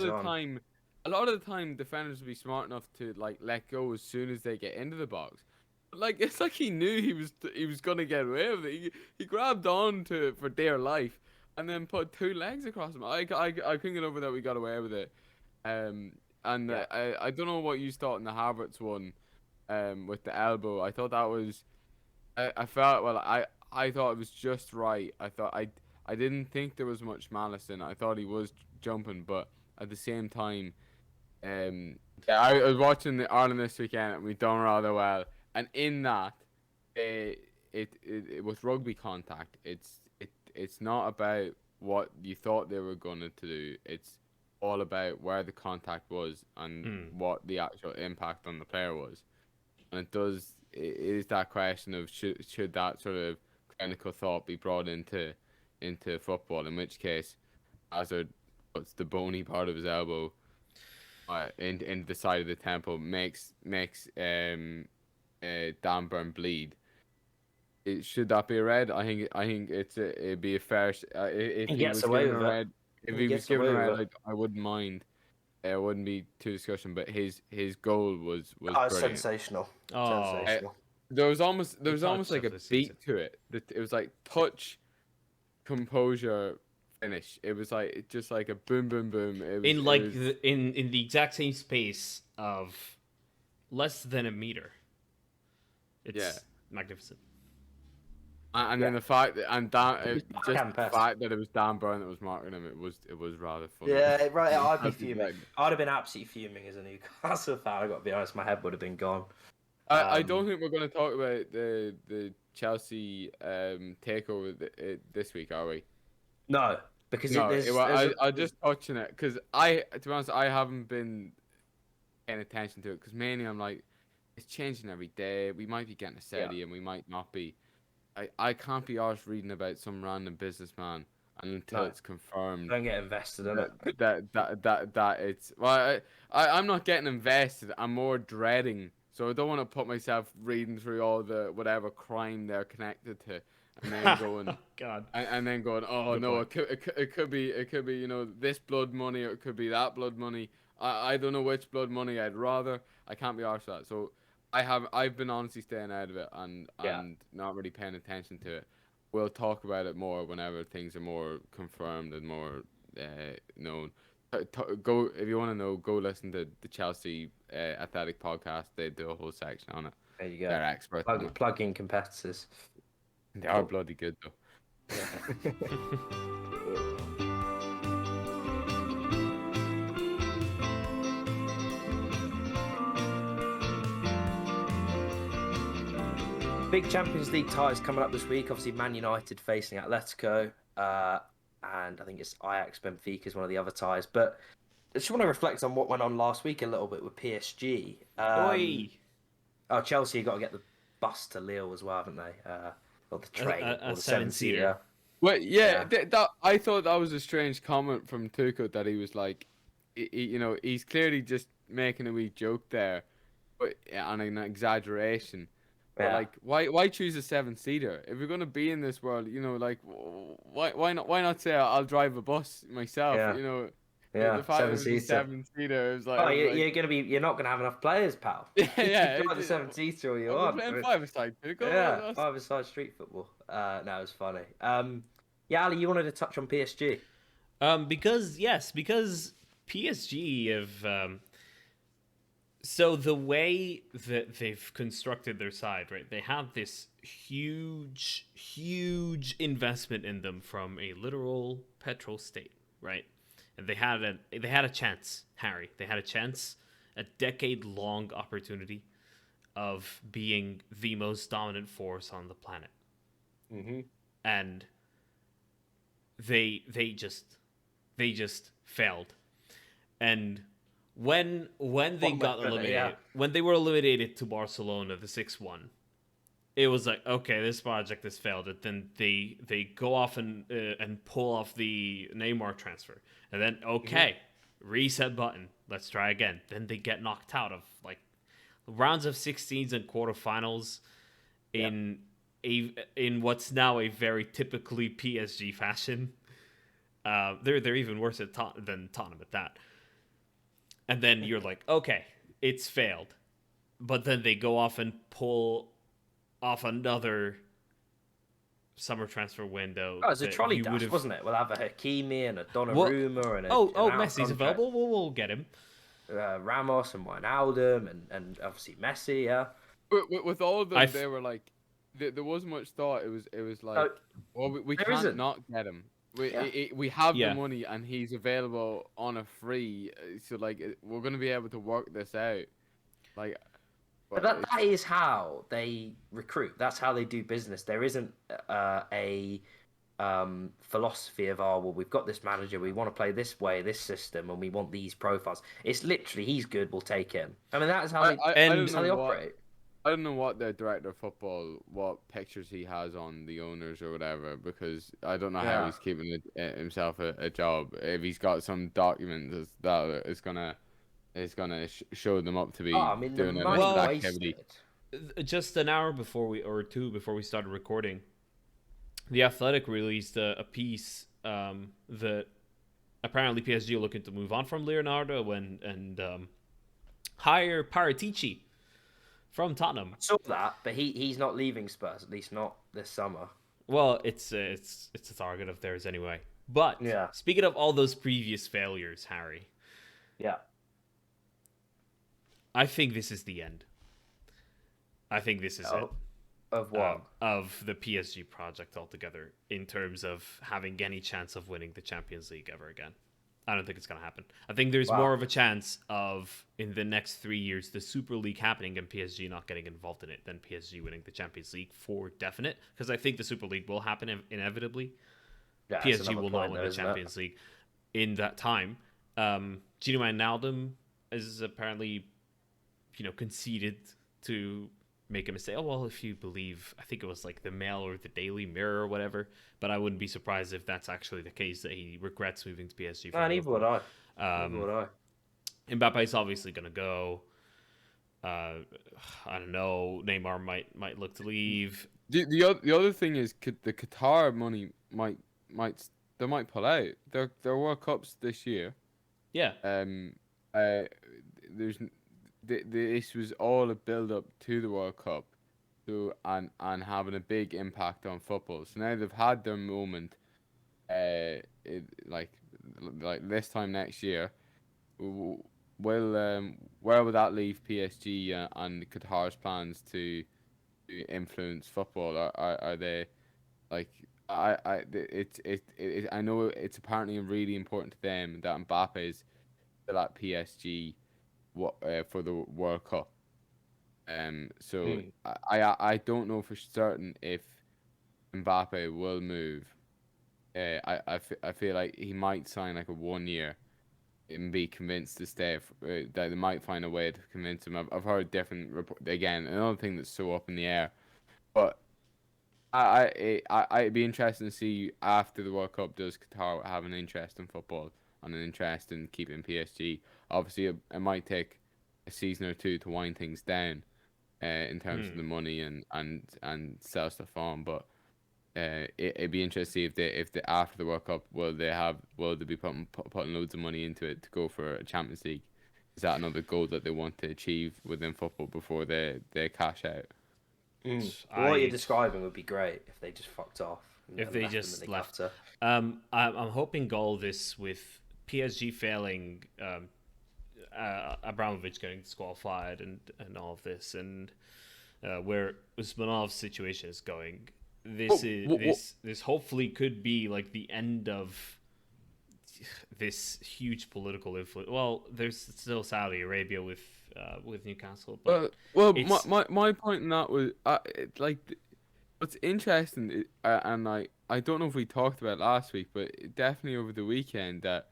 of the time defenders will be smart enough to like let go as soon as they get into the box. But, like, it's like he knew he was gonna get away with it. He grabbed on to it for dear life. And then put 2 legs across him. I couldn't get over that we got away with it. and Yeah. I don't know what you thought in the Havertz one, with the elbow. I thought that was, I felt well. I thought it was just right. I didn't think there was much malice in it. I thought he was jumping, but at the same time, yeah, I was watching the Ireland this weekend, and we done rather well. And in that, with rugby contact, it's not about what you thought they were going to do. It's all about where the contact was and what the actual impact on the player was. And it is that question of should that sort of clinical thought be brought into football? In which case, Hazard puts the bony part of his elbow in the side of the temple, makes Dan Burn bleed. Should that be a red? I think it'd be a fair. If He he gets was away given a with it. red, if he was Gets given a away red, with it. I wouldn't mind. It wouldn't be too discussion. But his goal was Oh, it's brilliant. sensational. Oh. Sensational. There was almost touch like a of the beat season. to it. It was like touch, composure, finish. It was like just like a boom, boom, boom. In like in the exact same space of less than a meter. It's magnificent. And then the fact that was just backhand the pass. fact that it was Dan Burn that was marking him, it was rather funny. Yeah, right. I'd be That's fuming. exactly- I'd have been absolutely fuming as a Newcastle fan. I got to be honest, my head would have been gone. I don't think we're going to talk about the Chelsea takeover this week, are we? No, because No, there's I'll just touch on it because to be honest, I haven't been paying attention to it because mainly I'm like, it's changing every day. We might be getting a Saudi and we might not be. I can't be arsed reading about some random businessman until it's confirmed don't get invested in it. that it's well. I'm not getting invested. I'm more dreading. So I don't want to put myself reading through all the whatever crime they're connected to, and then going God. and then going, oh Good no, point. it could be you know this blood money or it could be that blood money. I don't know which blood money I'd rather. I can't be arsed for that. So I've been honestly staying out of it and not really paying attention to it. We'll talk about it more whenever things are more confirmed and more known. Go if you want to know. Go listen to the Chelsea Athletic podcast. They do a whole section on it. There you go. They're experts on it. Plug-in competitors. They are bloody good though. Big Champions League ties coming up this week. Obviously, Man United facing Atletico, and I think it's Ajax Benfica is one of the other ties. But I just want to reflect on what went on last week a little bit with PSG. Oi. Oh, Chelsea have got to get the bus to Lille as well, haven't they? Or the train, A or the seven-seater. seven-seater. Well, yeah. That I thought that was a strange comment from Tuchel that he was like, you know, he's clearly just making a wee joke there, but on an exaggeration. But like, why choose a 7-seater if you're gonna be in this world? You know, like, why not say I'll drive a bus myself? Yeah. You know, Yeah, the fact that it was a 7-seater. 7-seater is like, Oh, you're not gonna have enough players, pal. yeah. You drive the 7-seater all you We're want. playing five-a-side, Tuchel. Yeah, five-a-side street football. No, it's funny. Yeah, Ali, you wanted to touch on PSG. Because PSG have so the way that they've constructed their side, right? They have this huge investment in them from a literal petrol state, right? And they had a chance, Harry. They had a chance, a decade-long opportunity of being the most dominant force on the planet. Mm-hmm. And they just failed. And when they got eliminated, when they were eliminated to Barcelona, the 6-1, it was like, okay, this project has failed. And then they go off and pull off the Neymar transfer, and then reset button, let's try again. Then they get knocked out of like rounds of 16s and quarterfinals in what's now a very typically PSG fashion. They're even worse than Tottenham at that. And then you're like, okay, it's failed. But then they go off and pull off another summer transfer window. Oh, it was a trolley dash, wasn't it? We'll have a Hakimi and a Donnarumma and a Messi's available. We'll get him. Ramos and Wijnaldum and obviously Messi. Yeah. With all of I them, they were like, there wasn't much thought. It was like, Oh, well, we there can't isn't. not get him. Yeah. We have the Yeah. money and he's available on a free, so like we're gonna be able to work this out. Like, But but that it's is how they recruit. That's how they do business. There isn't a philosophy of, oh, well, we've got this manager, we want to play this way, this system, and we want these profiles. It's literally, he's good, we'll take him. I mean, that is how I don't And that's how know they what operate. I don't know what the director of football, what pictures he has on the owners or whatever, because I don't know how Yeah. he's keeping himself a job. If he's got some document that is gonna show them up to Oh, be I mean, the doing money illicit Well, activity. wasted. just an hour or two before we started recording, The Athletic released a piece that apparently PSG are looking to move on from Leonardo and hire Paratici from Tottenham. I saw that, but he's not leaving Spurs, at least not this summer. Well, it's a target of theirs anyway. But Yeah. speaking of all those previous failures, Harry, Yeah. I think this is the end. I think this is it. Of what? Of the PSG project altogether in terms of having any chance of winning the Champions League ever again. I don't think it's going to happen. I think there's Wow. more of a chance of, in the next 3 years, the Super League happening and PSG not getting involved in it than PSG winning the Champions League for definite. Because I think the Super League will happen inevitably. Yeah, that's PSG another will point not win though, the isn't it? Champions League in that time. Gino Wijnaldum is apparently, conceded to make a mistake. Oh, well, if you believe, I think it was like the Mail or the Daily Mirror or whatever, but I wouldn't be surprised if that's actually the case, that he regrets moving to PSG. No, neither would I. Neither Um, would I. Mbappe's obviously going to go. I don't know. Neymar might look to leave. The other thing is the Qatar money might they might pull out. Their World Cups this year. Yeah. There's this was all a build up to the World Cup, so and having a big impact on football. So now they've had their moment. Like this time next year, where will that leave PSG and Qatar's plans to influence football? Are they like I know it's apparently really important to them that Mbappe is still at PSG for the World Cup. So I don't know for certain if Mbappe will move. I feel like he might sign like a 1 year and be convinced to stay. That they might find a way to convince him. I've heard different again. Another thing that's so up in the air, but I'd be interested to see after the World Cup, does Qatar have an interest in football and an interest in keeping PSG? Obviously, it might take a season or two to wind things down, in terms of the money and sell stuff on. But it'd be interesting to see if they after the World Cup will they be putting loads of money into it to go for a Champions League? Is that another goal that they want to achieve within football before they cash out? What you're describing would be great if they just fucked off. If they just left. I'm hoping all this with PSG failing, Abramovich getting disqualified, and all of this, and where Usmanov's situation is going. This hopefully could be like the end of this huge political influence. Well, there's still Saudi Arabia with Newcastle, but my point in that was what's interesting, and I don't know if we talked about it last week, but definitely over the weekend, that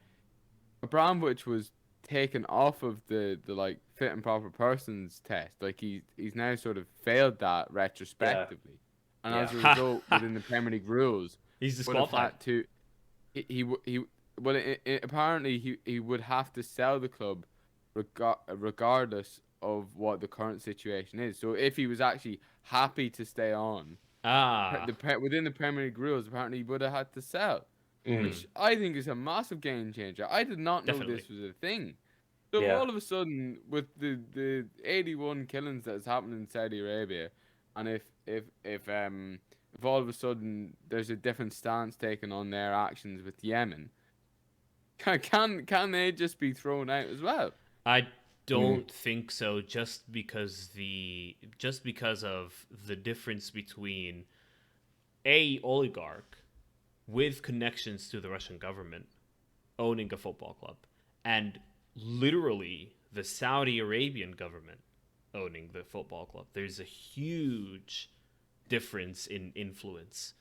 Abramovich was taken off of the like fit and proper persons test. Like he's now sort of failed that retrospectively, and as a result, within the Premier League rules, he's disqualified. Apparently he would have to sell the club regardless of what the current situation is. So if he was actually happy to stay on, within the Premier League rules, apparently he would have had to sell, which I think is a massive game changer. I did not know this was a thing. So all of a sudden, with the 81 killings that has happened in Saudi Arabia, and if all of a sudden there's a different stance taken on their actions with Yemen, can they just be thrown out as well? I don't think so. Just because of the difference between a oligarch with connections to the Russian government owning a football club and literally the Saudi Arabian government owning the football club. There's a huge difference in influence.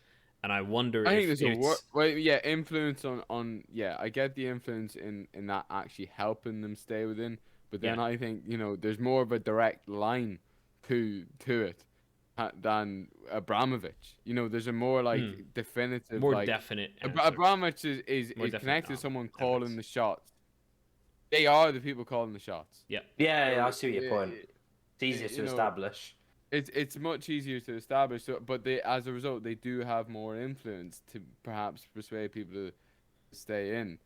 And I wonder I if think there's it's influence on I get the influence in that actually helping them stay within, but then Yeah. I think there's more of a direct line to it than Abramovich. There's a more like definitive more like definite answer. Abramovich is More definite connected to someone calling evidence. the shots. They are the people calling the shots. Yeah. Yeah, I see your point. It's easier to you know, establish. It's much easier to establish, but as a result, they do have more influence to perhaps persuade people to stay in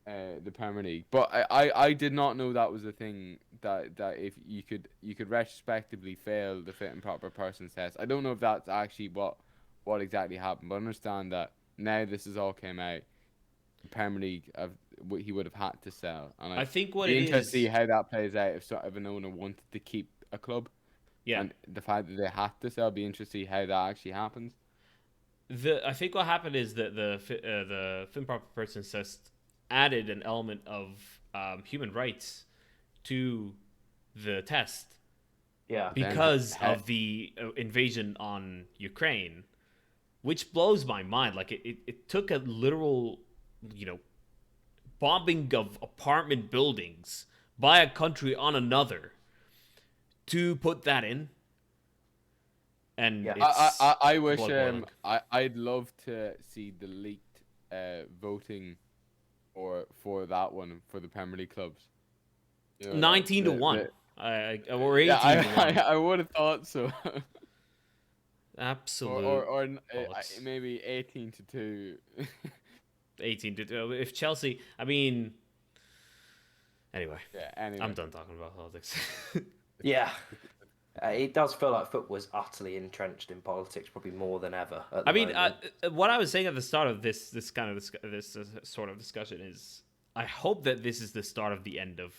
the Premier League. But I did not know that was a thing that if you could retrospectively fail the fit and proper persons test. I don't know if that's actually what exactly happened, but I understand that now this has all came out. The Premier League, he would have had to sell, and I think what be it interested is. to see how that plays out if an owner wanted to keep a club. Yeah. And the fact that they had to sell, be interested to see how that actually happens. I think what happened is that the fit and proper persons test added an element of human rights to the test. Yeah. Because of the invasion on Ukraine, which blows my mind. Like it took a literal, bombing of apartment buildings by a country on another to put that in. And Yeah. I wish blood-boiling. I'd love to see the leaked voting for that one for the Premier League clubs. 19 to 1. Or 18 Yeah, to 1. I would have thought so. Absolute. or bollocks. maybe 18 to 2. 18 to 2. If Chelsea, I mean. Anyway, Yeah, anyway. I'm done talking about politics. Yeah. It does feel like football is utterly entrenched in politics, probably more than ever. At the I mean, moment. what I was saying at the start of this sort of discussion is, I hope that this is the start of the end of,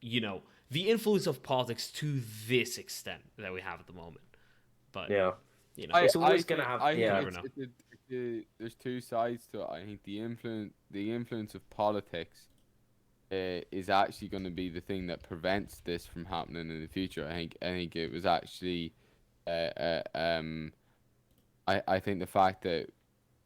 the influence of politics to this extent that we have at the moment. But yeah. it's always gonna have. Yeah. never know. There's two sides to it. I think the influence of politics is actually going to be the thing that prevents this from happening in the future. I think it was actually, I think the fact that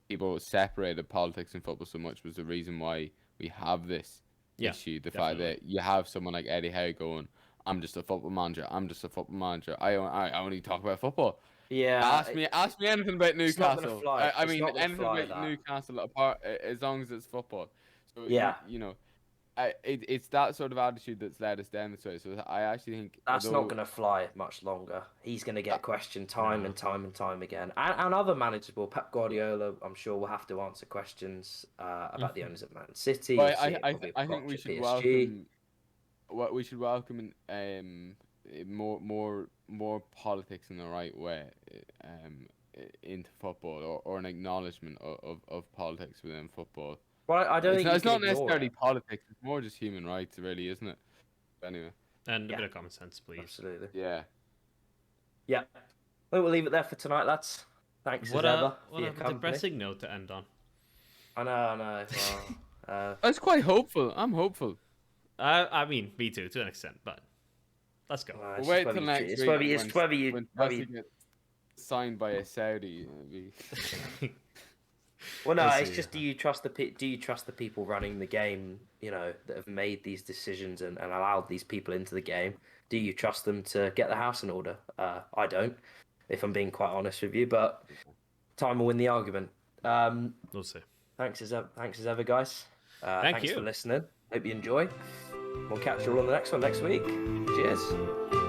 people separated politics and football so much was the reason why we have this issue. The fact that you have someone like Eddie Howe going, "I'm just a football manager. I'm just a football manager. I only talk about football." Yeah. Ask me anything about It's not gonna Newcastle. fly. I It's mean not gonna anything fly, about that. Newcastle apart as long as it's football. So Yeah. it's that sort of attitude that's led us down this way. So I actually think That's although- not going to fly much longer. He's going to get questioned time and time again. And other managers will. Pep Guardiola, I'm sure, will have to answer questions about the owners of Man City. Well, You'll see it I probably think we at should PSG. welcome more politics in the right way into football or an acknowledgement of politics within football. Well, I don't think It's you not can ignore necessarily it. politics. It's more just human rights, really, isn't it? Anyway. And a Yeah. bit of common sense, please. Absolutely. Yeah. Yeah. Well, we'll leave it there for tonight, lads. Thanks What as ever a for your company. depressing note to end on. I know. Well, That's quite hopeful. I'm hopeful. I mean, me too, to an extent, but let's go. it's We'll just wait whether till you- next it's week whether you- it's whether you- when whether Chelsea you- gets signed by a Saudi. It'll be... Well, no, We'll it's see. just do you trust the people running the game? That have made these decisions and allowed these people into the game. Do you trust them to get the house in order? I don't, if I'm being quite honest with you. But time will win the argument. We'll see. Thanks as ever, guys. Thank thanks you. for listening. Hope you enjoy. We'll catch you all on the next one next week. Cheers.